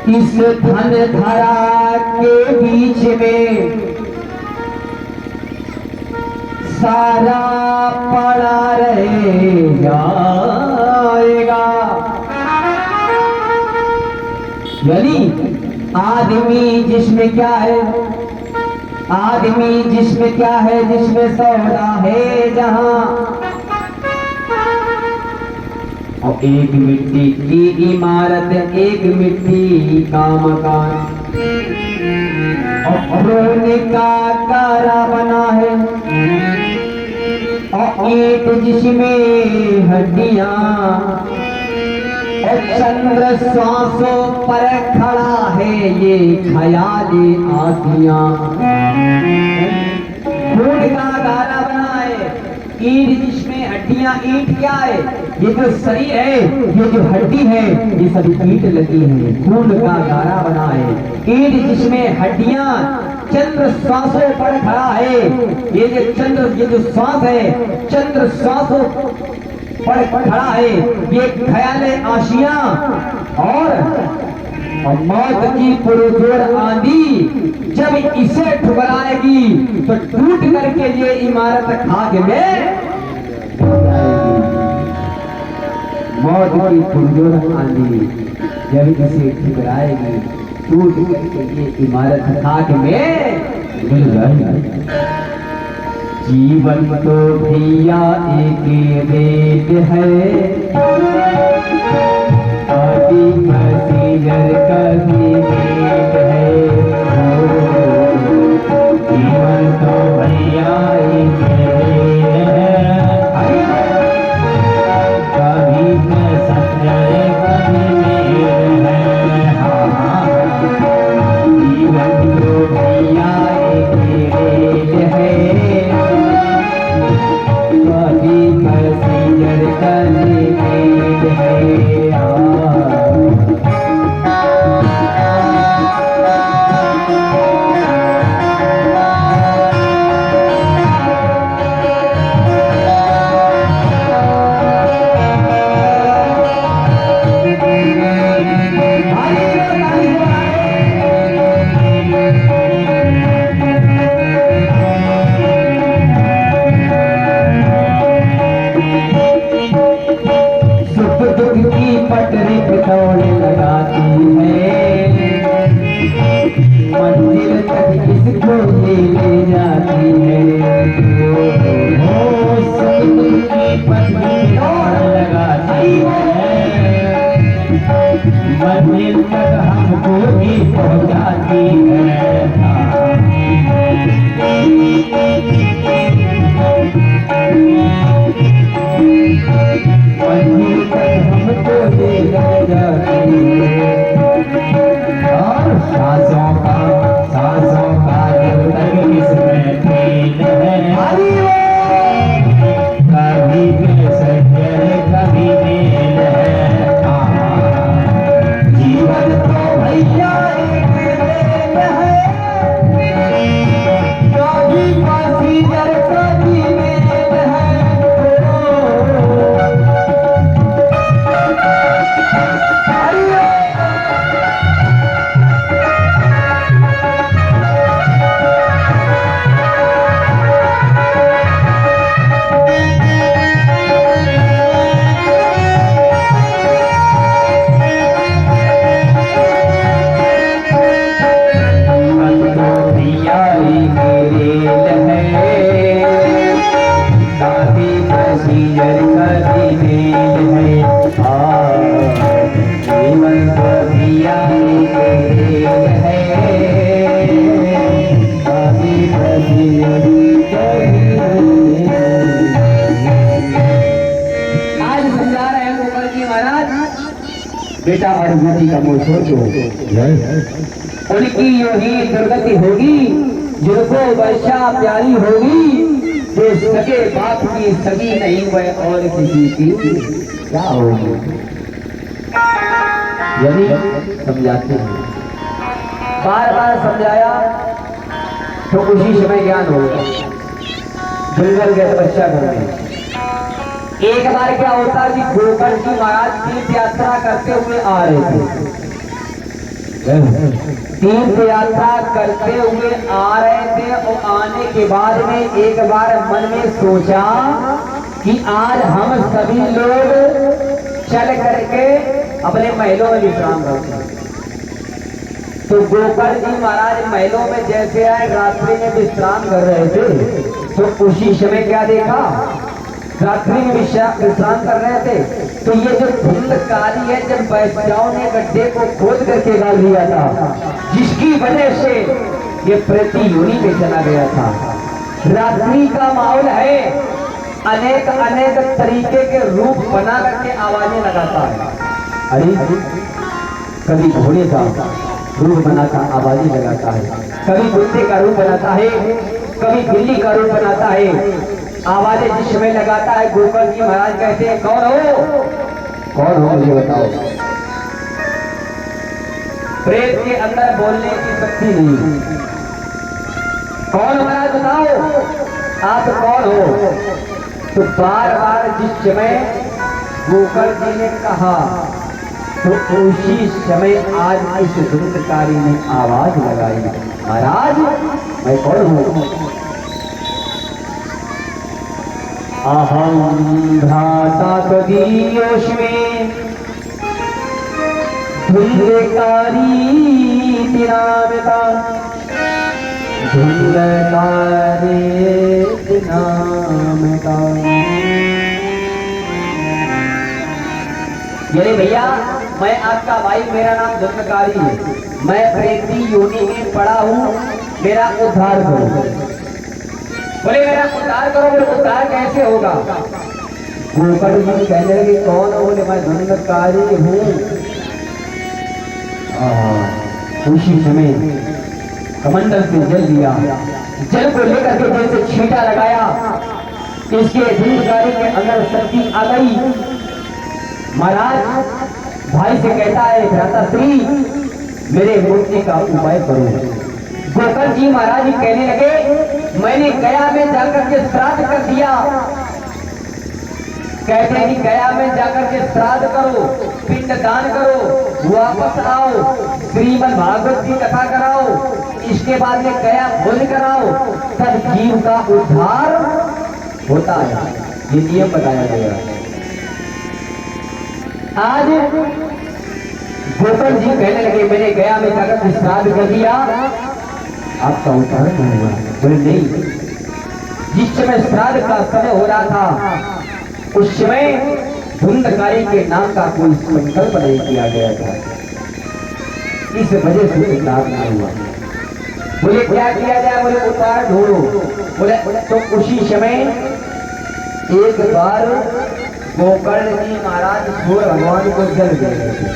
इस धन धरा के बीच में सारा पड़ा रह जाएगा। यानी आदमी जिसमें क्या है, आदमी जिसमें क्या है, जिसमें सौदा है जहां, और एक मिट्टी की इमारत, एक मिट्टी का मकान, और रोने का कारा बना है, और ईंट जिसमें हड्डियां, और चंद्र सांसों पर खड़ा है ये ख्याली आसियां। खून का गारा बना है, ईंट जिसमें हड्डियां, ईंट क्या है, ये जो शरीर है, ये जो हड्डी है, ये सभी ईंट लगी है, खून का गारा बना है। ईंट जिसमें हड्डियां, चंद्र श्वासों पर खड़ा है, ये जो चंद्र, ये जो श्वास है, चंद्र श्वासों पर खड़ा है, ये ख्याल आशियां, और मौत की पुरजोर आंधी जब इसे ठुकराएगी तो टूट करके ये इमारत खाक में मौत की पुरजोर आंधी जब इसे ठुकराएगी, टूट करके ये इमारत खाक में मिल जाएगी। जीवन तो भैया एक रेत है, आदि मसीजर का भी रेत है, जीवन तो भैया एक रेत है, कभी सच्चाई कभी मेल है, जीवन तो भैया एक रेत है, कभी मसीजर का भी रेत है। पटरी पे दौड़ लगाती है, मंदिर तक इसको ले जाती है, हो सतगुरु की पटरी दौड़ लगाती है, मंदिर तक हमको भी पहुंचाती है। मंदिर सांसों का जब तक इसमें खेल है, कभी पैसेंजर कभी मेल है। जीवन तो भैया एक खेल है, कभी पैसेंजर कभी मेल है। बेटा अरुंधति का मोह सोचो, उनकी यो ही दुर्गति होगी जिनको वर्षा प्यारी होगी, जो सगे बाप की सगी नहीं वह और किसी की क्या होगी। यदि समझाते हैं, बार बार समझाया तो उसी समय ज्ञान हो गया। जंगल गए तपस्या करने, एक बार क्या होता कि गोकर्ण जी महाराज तीर्थ यात्रा करते हुए आ रहे थे। तीर्थ यात्रा करते हुए आ रहे थे और आने के बाद में एक बार मन में सोचा कि आज हम सभी लोग चल करके अपने महलों में विश्राम करते हैं। तो गोकर्ण जी महाराज महलों में जैसे आए रात्रि में विश्राम कर रहे थे, तो उसी समय क्या देखा, रात्रि में विश्राम कर रहे थे तो ये जो धुंधकारी है, जब वैश्याओं ने गड्ढे को खोद करके डाल दिया था, जिसकी वजह से ये प्रति योनि में चला गया था। रात्रि का माहौल है, अनेक अनेक तरीके के रूप बना करके आवाजें लगाता है। अरे कभी घोड़े का रूप बनाता आवाजें लगाता है, कभी कुत्ते का रूप बनाता है, कभी बिल्ली का रूप बनाता है, आवाजें जिस समय लगाता है। गोकर्ण जी महाराज कहते हैं कौन हो, कौन हो मुझे बताओ। प्रेत के अंदर बोलने की शक्ति नहीं, कौन महाराज बताओ, आप कौन हो। तो बार बार जिस समय गोकर्ण जी ने कहा तो उसी समय आज इस धुंधकारी ने आवाज लगाई, महाराज मैं कौन हूँ। अहं भ्राता त्वदीयोऽस्मि धुंधकारी नामिता, धुंधकारी नामिता। ये भैया मैं आपका भाई, मेरा नाम धुंधकारी है, मैं प्रेती योनि में पड़ा हूँ, मेरा उद्धार करो। बोले मेरा उद्धार करो। बोले उद्धार कैसे होगा। गोकर्ण जी कहने लगे कौन हो। बोले मैं धुंधकारी हूँ। उसी समय कमंडल से जल दिया, जल को लेकर के जैसे छींटा लगाया, इसके धुंधकारी के अंदर शक्ति आ गई। महाराज भाई से कहता है भ्राताश्री मेरे मुक्ति का उपाय करो। गोकर्ण जी महाराज कहने लगे मैंने गया में जाकर के श्राद्ध कर दिया। कहते हैं कि गया में जाकर के श्राद्ध करो, पिंड दान करो, वापस आओ, श्रीमद् भागवत की कथा कराओ, इसके बाद में गया भोज कराओ, तब जीव का उद्धार होता है। ये नियम बताया गया। आज गोकर्ण जी कहने लगे मैंने गया में जाकर के श्राद्ध कर दिया, आपका उद्धार नहीं हुआ। बोले नहीं, जिस समय श्राद्ध का समय हो रहा था उस समय धुंधकारी के नाम का कोई संकल्प नहीं किया गया था, इस वजह से उद्धार नहीं हुआ। बोले क्या किया जाए। बोले उद्धार ढूंढो। बोले तो उसी समय एक बार गोकर्ण जी महाराज सूर्य भगवान को जल दे रहे थे।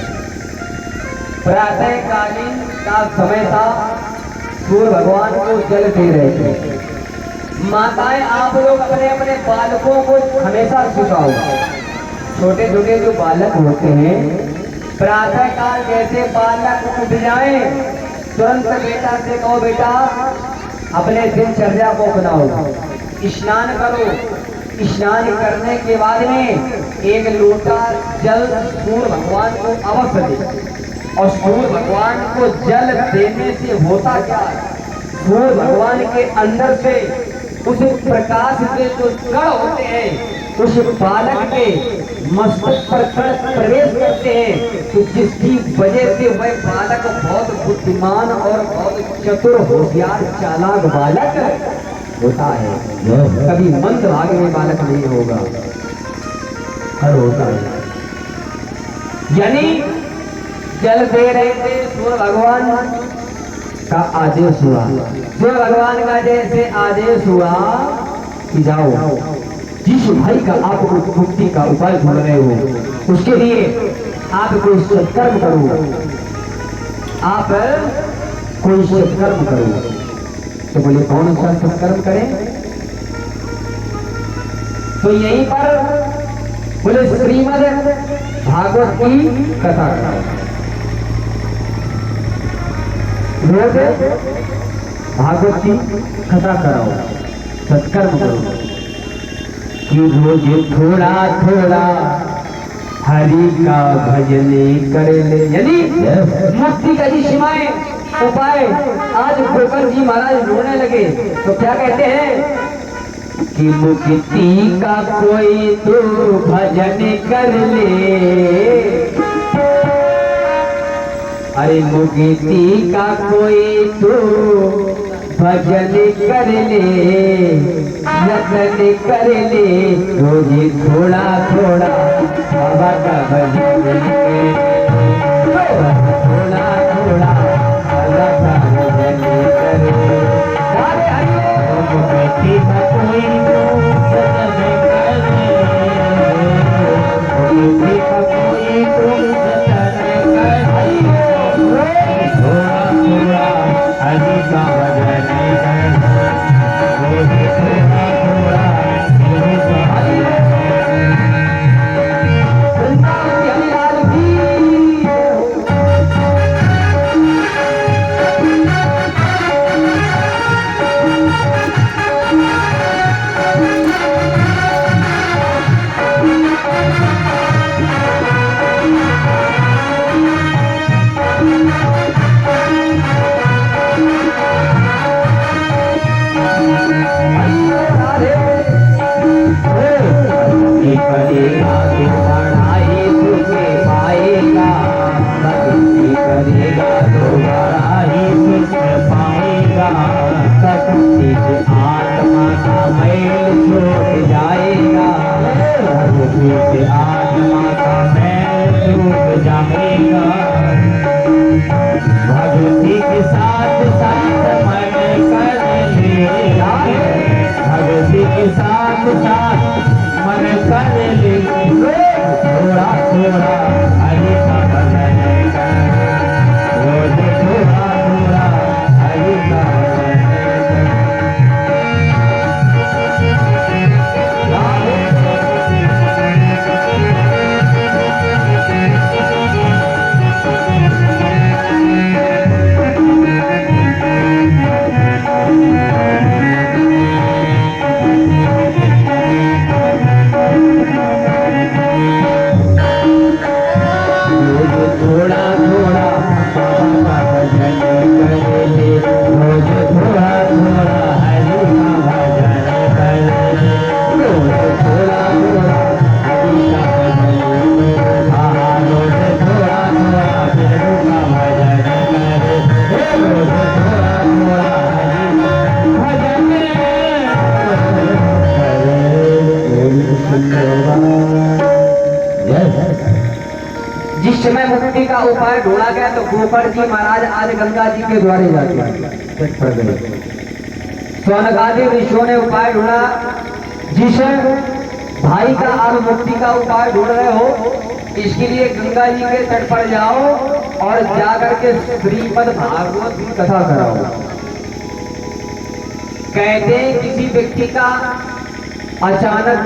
प्रातःकालीन का समय था, सूर्य भगवान को जल दे रहे थे। माताएं आप लोग अपने अपने बालकों को हमेशा सिखाओ, छोटे छोटे जो बालक होते हैं, प्रातः काल जैसे बालक उठ जाए तुरंत बेटा से कहो बेटा अपने दिनचर्या को अपनाओ, स्नान करो। स्नान करने के बाद में एक लोटा जल सूर्य भगवान को अवश्य दे। और सूर्य भगवान को जल देने से होता क्या है, सूर्य भगवान के अंदर से उस प्रकाश से जो कण होते हैं उस बालक के मस्तक पर कण प्रवेश करते हैं, तो जिसकी वजह से वह बालक बहुत बुद्धिमान और बहुत चतुर होशियार चालाक बालक होता है। कभी मंद भाग में बालक नहीं होगा, हर होता है। यानी जल दे रहे थे, सूर्य भगवान का आदेश हुआ, सूर्य भगवान का जैसे आदेश हुआ कि जाओ जिस भाई का आप मुक्ति का उपाय ढूंढ रहे हो उसके लिए आप कोई सत्कर्म करो, आप कोई सत्कर्म करो। तो बोले कौन सा सत्कर्म करें? तो यहीं पर बोले श्रीमद् भागवत की कथा करो, रोज भागवत की कथा कराओ, सत्कर्म करो कि रोज थोड़ा थोड़ा हरि का भजन कर ले। यानी मुक्ति का जी सीमाएं उपाय आज गोकर जी महाराज ढूंढने लगे, तो क्या कहते हैं कि मुक्ति का कोई तो भजन कर ले, अरे मुक्ति का कोई तो भजन कर ले, यत्न कर ले, रोज थोड़ा थोड़ा बाबा का भजन करे, थोड़ा थोड़ा बाबा का भजन करे। मुक्ति का कोई तो भजन कर ले, मुक्ति का कोई तो भजन कर ले, थोड़ा थोड़ा हरि का भजन भक्ति के साथ साथ मन कर ले, भक्ति के साथ साथ मन कर ले, थोड़ा थोड़ा हरि का भजन कर, रोज थोड़ा थोड़ा हरि का भजन जिस समय मुक्ति का उपाय ढूंढा गया तो गोकर जी महाराज आज गंगा जी के द्वारे जाके पड़ गए। सोनकादि ऋषियों ने उपाय ढूंढा, जिस भाई का आप मुक्ति का उपाय ढूंढ रहे हो इसके लिए गंगा जी के तट पर जाओ और जाकर के श्रीमद् भागवत की कथा कराओ। कहते हैं किसी व्यक्ति का अचानक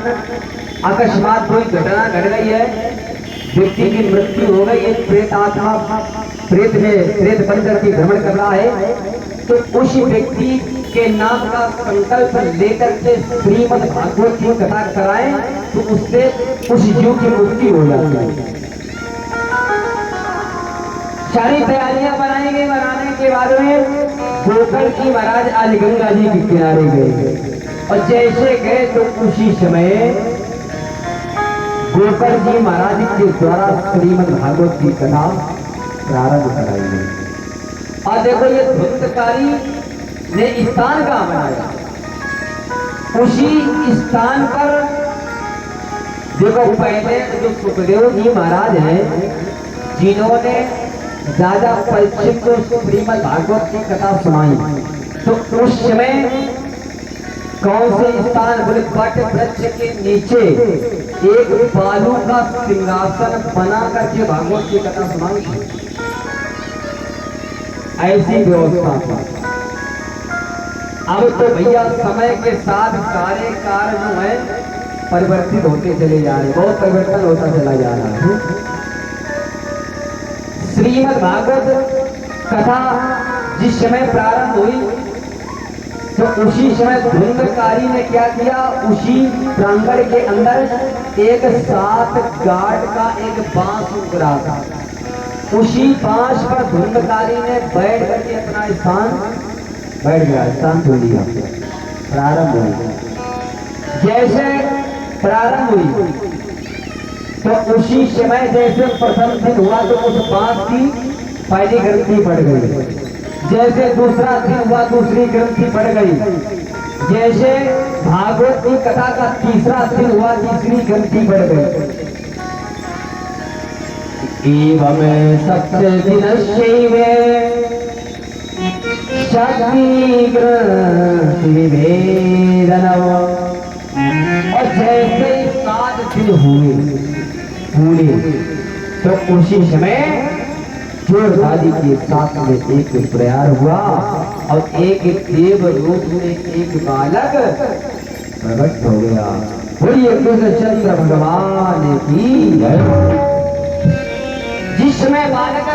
अकस्मात कोई घटना घट गई है, व्यक्ति की मृत्यु हो गई, एक प्रेत आत्मा प्रेत बनकर के भ्रमण कर रहा है, तो उस व्यक्ति के नाम का संकल्प लेकर के श्रीमद् भागवत की कथा कराएं तो उससे उस जीव की मुक्ति हो जाती है। सारी तैयारियां बनाएंगे, बनाने के बाद में गोकर्ण जी महाराज आज गंगा जी के किनारे गए और जैसे गए तो उसी समय गोकर्ण जी महाराज के द्वारा श्रीमद् भागवत की कथा प्रारंभ कराई गई। और देखो ये धुंधकारी ने स्थान कहाँ बनाया, उसी स्थान पर देखो पहले जो सुखदेव जी महाराज हैं जिन्होंने राजा परीक्षित को श्रीमद् भागवत की कथा सुनाई, तो उस समय कौन से स्थान, बोले वट वृक्ष के नीचे एक बालू का सिंहासन बना करके भागवत की कथा सुनाई, ऐसी व्यवस्था था। अब तो भैया समय के साथ सारे कार्य जो है परिवर्तित होते चले जा रहे हैं, बहुत परिवर्तन होता चला जा रहा है। श्रीमद् भागवत कथा जिस समय प्रारंभ हुई तो उसी समय धुंधकारी ने क्या किया, उसी प्रांगण के अंदर एक 7 गार्ड का एक बांस उगरा था, उसी बांस पर धुंधकारी ने बैठ करके अपना स्थान बैठ गया, स्थान छोड़ दिया। प्रारंभ हुई, जैसे प्रारंभ हुई तो उसी समय जैसे प्रथम दिन हुआ तो उस बांस की पहली ग्रंथि बढ़ गई, जैसे दूसरा दिन हुआ दूसरी ग्रंथि बढ़ गई, जैसे भागवत की कथा का तीसरा दिन हुआ तीसरी ग्रंथि बढ़ गई। एवं सप्तदिनस्यैव शक्ति ग्रंथि विभेदनम्, और जैसे 7 दिन हुए पूरे तो उसी समय जोरदारी के साथ में एक प्रयार हुआ और एक देव रूप में एक बालक प्रकट हो गया। बोलिए कृष्णचंद्र भगवान की जय। जिसमें बालक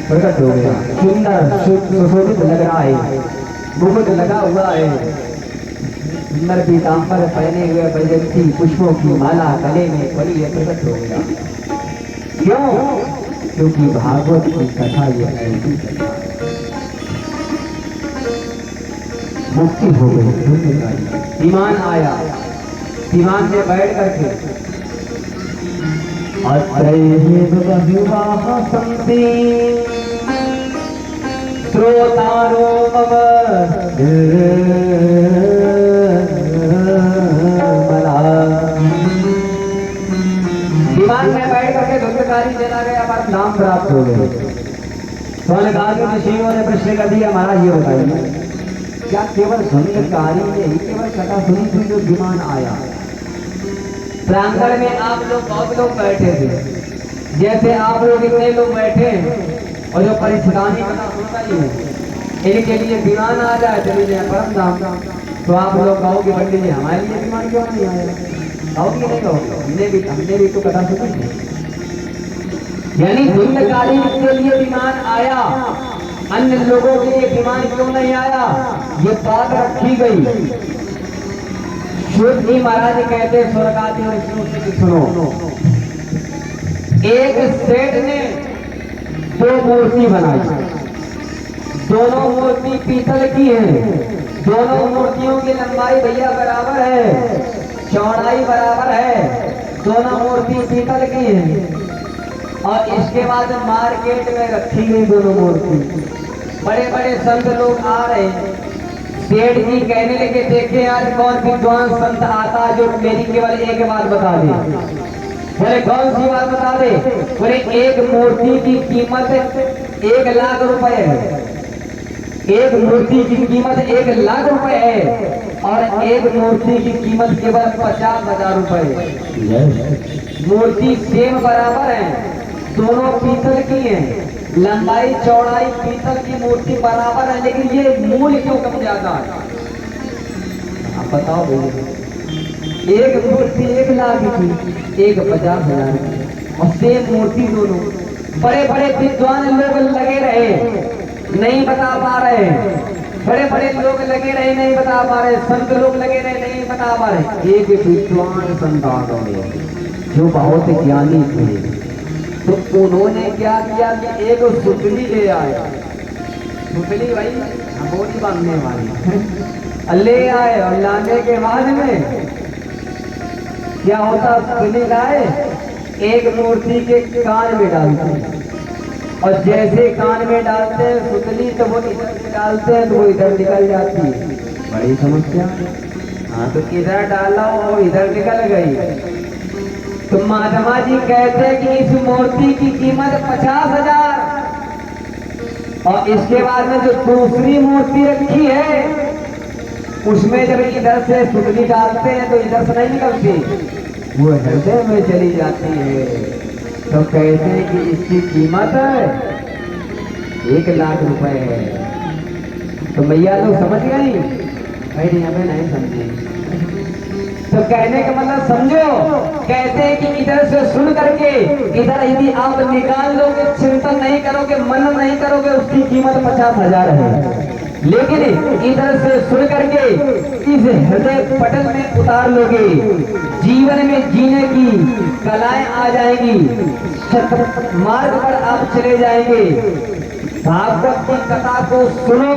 प्रकट हो गया, सुंदर सुशोभित लग रहा है, मुकुट लगा हुआ है, सुंदर पीतांबर पहने हुए, वैजयंती पुष्पों की माला गले में पड़ी है, प्रकट हो गया। क्यों? क्योंकि भागवत की कथा ये ऐसी कथा, मुक्ति हो गई। विमान आया, विमान में बैठ करके विवाह संति श्रोतारो मम विमान में बैठ करके धुंधकारी चला गया, पर नाम प्राप्त हो गए। स्वर्गादि ऋषियों ने प्रश्न कर दिया, महाराज ये बताइए क्या केवल धुंधकारी ने ही केवल कथा सुनी थी जो विमान आया? प्रांगण में आप लोग बहुत लोग बैठे थे, जैसे आप लोग इतने लोग बैठे और जो परिचितानी कथा सुनता ही है, इनके लिए विमान आ जाए चले जाए परम धाम, तो आप लोग कहोगे पंडित जी हमारे लिए विमान क्यों नहीं आया? कहोगे नहीं कहोगे? हमने भी तो कथा सुनी थी। यानी धुंधकारी के लिए विमान आया, अन्य लोगों के लिए विमान क्यों नहीं आया? ये बात रखी गई। शुद्ध जी महाराज कहते स्वर्गादि ऋषियों से सुनो, एक सेठ ने 2 मूर्ति बनाई, दोनों मूर्ति पीतल की है, दोनों मूर्तियों की लंबाई भैया बराबर है, चौड़ाई बराबर है, दोनों मूर्ति पीतल की है। और इसके बाद मार्केट में रखी गई दोनों मूर्ति। बड़े बड़े संत लोग आ रहे हैं, सेठ जी कहने लगे देखे आज कौन विद्वान संत आता जो मेरी केवल एक बात बता दे। बोले कौन सी बात बता दे? बोले एक मूर्ति की कीमत 1 लाख रुपए है, एक मूर्ति की कीमत 1 लाख रुपए है, और एक मूर्ति की कीमत केवल 50,000 रुपए। मूर्ति सेम बराबर है, दोनों पीतल की हैं, लंबाई चौड़ाई पीतल की मूर्ति बराबर है, लेकिन ये मूल्य क्यों कम ज्यादा है? आप बताओ भैया। एक मूर्ति 1 लाख की, एक 50,000 की, और सेम मूर्ति दोनों। बड़े बड़े विद्वान लोग लगे रहे, नहीं बता पा रहे। बड़े बड़े लोग लगे रहे, नहीं बता पा रहे। संत लोग लगे रहे, नहीं बता पा रहे। एक विद्वान संत आ गए जो बहुत ज्ञानी थे, तो उन्होंने क्या किया कि एक सुतली ले आए। सुतली भाई बोली बांधने वाली ले आए, और लाने के बाद में क्या होता, सुतली लाए, एक मूर्ति के कान में डालते, और जैसे कान में डालते हैं सुतली, तो वो इधर से डालते हैं तो वो इधर निकल जाती है। बड़ी समस्या। हाँ, तो इधर डाला वो इधर निकल गई। तो महात्मा जी कहते हैं कि इस मूर्ति की कीमत 50,000, और इसके बाद में जो दूसरी मूर्ति रखी है उसमें जब इधर से सुतली डालते हैं तो इधर से नहीं निकलती, वो हृदय में चली जाती है। तो कहते हैं कि इसकी कीमत 1 लाख रुपए है। तो मैया लोग समझ गई? भाई हमें नहीं समझे। तो कहने का मतलब समझो, कहते हैं कि इधर से सुन करके इधर यदि आप निकाल लोगे, चिंतन नहीं करोगे, मनन नहीं करोगे, उसकी कीमत 50,000 है। लेकिन इधर से सुन करके इस हृदय पटल में उतार लोगे, जीवन में जीने की कलाएं आ जाएंगी, मार्ग पर आप चले जाएंगे। भागवत की कथा को सुनो,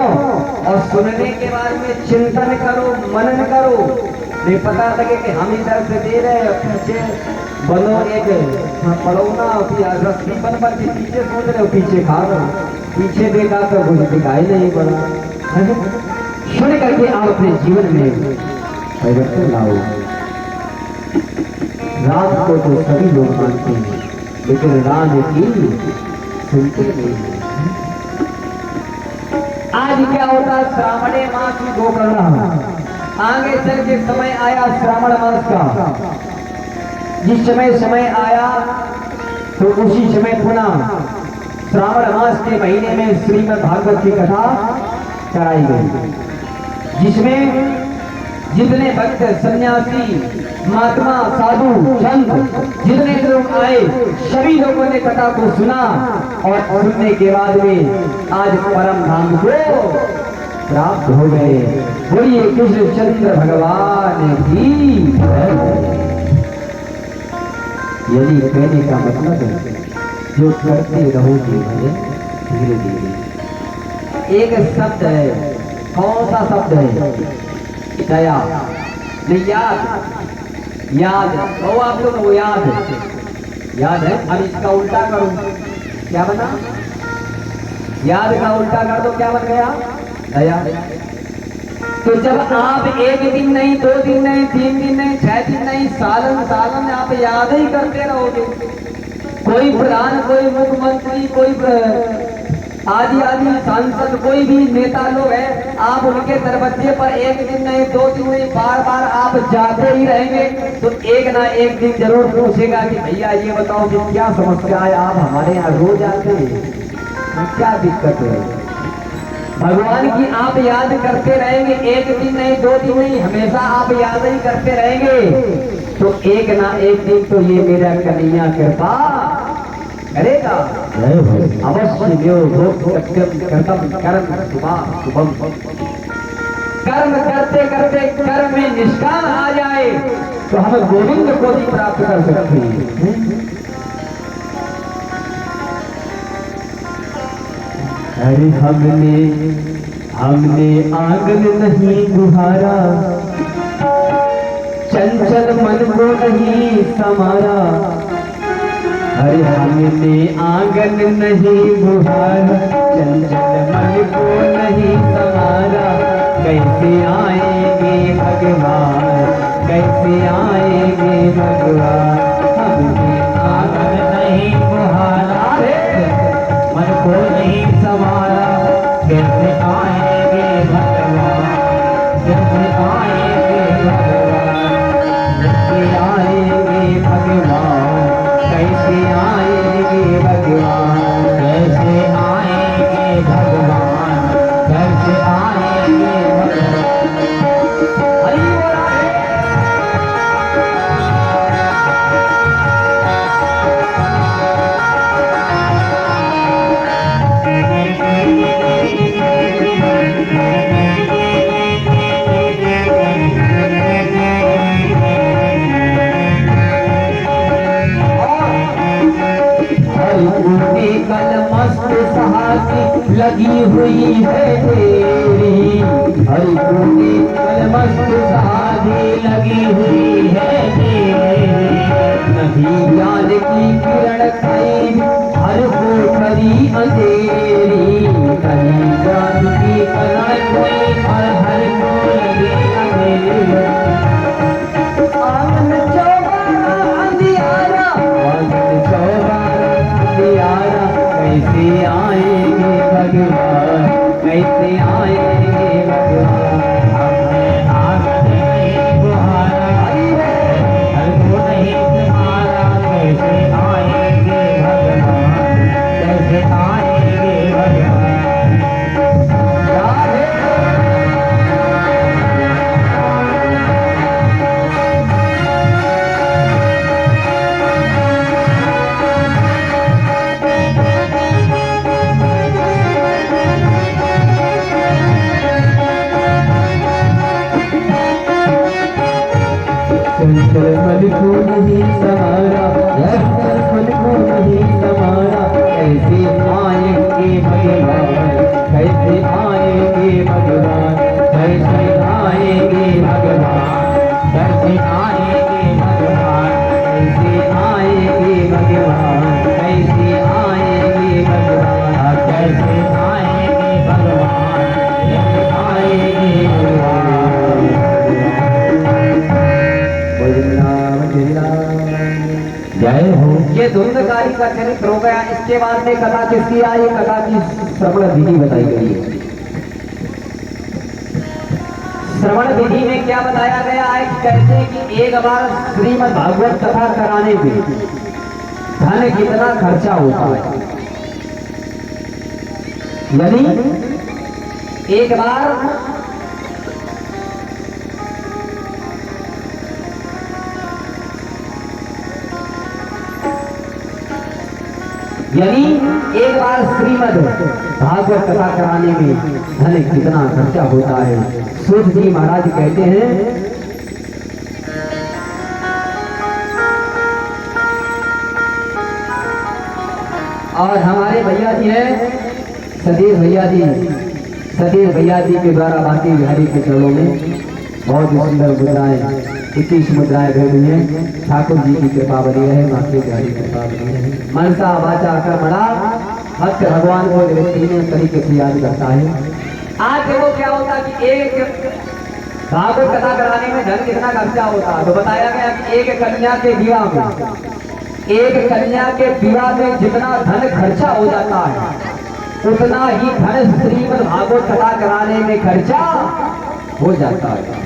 और सुनने के बाद में चिंतन करो, मनन करो। ये पता लगे कि हम इधर से दे रहे हैं, पीछे बनो एक पड़ोना, रस्सी बन बन के पीछे सोच रहे हो, पीछे खा रहे हो, पीछे देखा तो कुछ दिखाई नहीं पड़ा। सुन करके आप अपने जीवन में परिवर्तन लाओ। राम को तो सभी लोग मानते हैं, लेकिन राम की सुनते नहीं है। आज क्या होता, श्रावणे मास की गोकर्ण, आगे चल के समय आया श्रावण मास का। जिस समय आया तो उसी समय पुनः श्रावण मास के महीने में श्रीमद् भागवत की कथा कराई गई, जिसमें जितने भक्त, सन्यासी, महात्मा, साधु, संत जितने लोग आए, सभी लोगों ने कथा को सुना, और सुनने के बाद में आज परम धाम को प्राप्त हो गए। बोलिए कृष्णचंद्र भगवान की। यदि कहने का मतलब है जो करते रहोगे भजन धीरे धीरे। एक शब्द है, कौन सा शब्द है? दया। नहीं, याद तो आप लोग वो याद है। अब इसका उल्टा करो, क्या बना? याद का उल्टा कर दो, क्या बन गया? दया। तो जब आप एक दिन नहीं, 2 दिन नहीं, 3 दिन नहीं, 6 दिन नहीं, सालन आप याद ही करते रहोगे। कोई प्रधान, कोई मुख्यमंत्री, कोई आदि सांसद, कोई भी नेता लोग है, आप उनके दरवाजे पर एक दिन नहीं, 2 दिन नहीं, बार बार आप जाते ही रहेंगे, तो एक ना एक दिन जरूर पूछेगा कि भैया ये बताओ कि क्या समस्या है, आप हमारे यहाँ रोज आते हैं, क्या दिक्कत है? भगवान की आप याद करते रहेंगे, एक दिन नहीं, 2 दिन नहीं, हमेशा आप याद ही करते रहेंगे, तो एक ना एक दिन तो ये मेरा कन्हैया कृपा करेगा अवश्य। कर्म करते करते कर्म में निष्काम आ जाए तो हम गोविंद को भी प्राप्त कर सकते हैं। अरे हमने आंगन नहीं गुहारा, चंचल मन को नहीं समारा। अरे हमने आंगन नहीं गुहारा, चंचल मन को नहीं समारा। कैसे आएंगे भगवान, कैसे आएंगे भगवान? हमने आंगन नहीं गुहारा, मन को नहीं समारा। कैसे आएंगे भगवान, कैसे आएंगे भगवान? कैसे आएंगे भगवान, कैसे आएंगे भगवान? कैसे कैसे आएंगे भगवान। हरि बोल राधे। हरि कल मस्त सहासी लगी हुई है तेरी, हरि कल मस्त सहासी लगी हुई है तेरी। नहीं ज्ञान की किरण कई हर को करी अंधेरी, कहीं ज्ञान की किरण कोई हर को लगे अंधेरी। आंगन चौबारा अंधियारा, आंगन चौबारा अंधियारा, कैसे आएंगे भगवान, कैसे आएंगे भगवान। आंगन नहीं बुहारा, घर को नहीं तुम्हारा, कैसे आएंगे भगवान, कैसे आएंगे भगवान। राधे। चंचल मन को नहीं समारा, चंचल मन को नहीं समारा, कैसे आएंगे भगवान, कैसे आएंगे भगवान, कैसे आएंगे भगवान, कैसे आएंगे भगवान, कैसे आएंगे भगवान, कैसे आएंगे भगवान, कैसे आएंगे भगवान, कैसे आएंगे भगवान। जय हो। ये धुंधकारी का चरित्र हो गया। इसके बाद में कथा किसकी आई? कथा की श्रवण विधि बताई गई है। श्रवण विधि में क्या बताया गया है कि कहते हैं कि एक बार श्रीमद् भागवत कथा कराने में धन कितना खर्चा होता है। यानी एक बार श्रीमद् भागवत कथा कराने में धन कितना खर्चा होता है। सूत जी महाराज कहते हैं, और हमारे भैया जी हैं सतीश भैया जी, सतीश भैया जी के द्वारा बांकी बिहारी के चरणों में बहुत ही सुंदर मुद्राएं 21 मुद्राएं भेजी हैं। ठाकुर जी की कृपा बनी रहे, बांकी बिहारी की कृपा बनी रहे। मनसा वाचा कर्मणा भक्त भगवान को तीन तरीके से याद करता है। आज देखो क्या होता कि एक भागवत कथा कराने में धन कितना खर्चा होता है। तो बताया गया कि एक कन्या के विवाह में, एक कन्या के विवाह में जितना धन खर्चा हो जाता है, उतना ही धन श्रीमद् भागवत कथा कराने में खर्चा हो जाता है।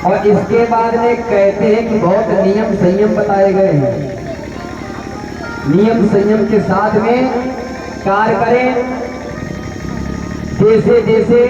और इसके बाद में कहते हैं कि बहुत नियम संयम बताए गए हैं। नियम संयम के साथ में कार्य करें। जैसे जैसे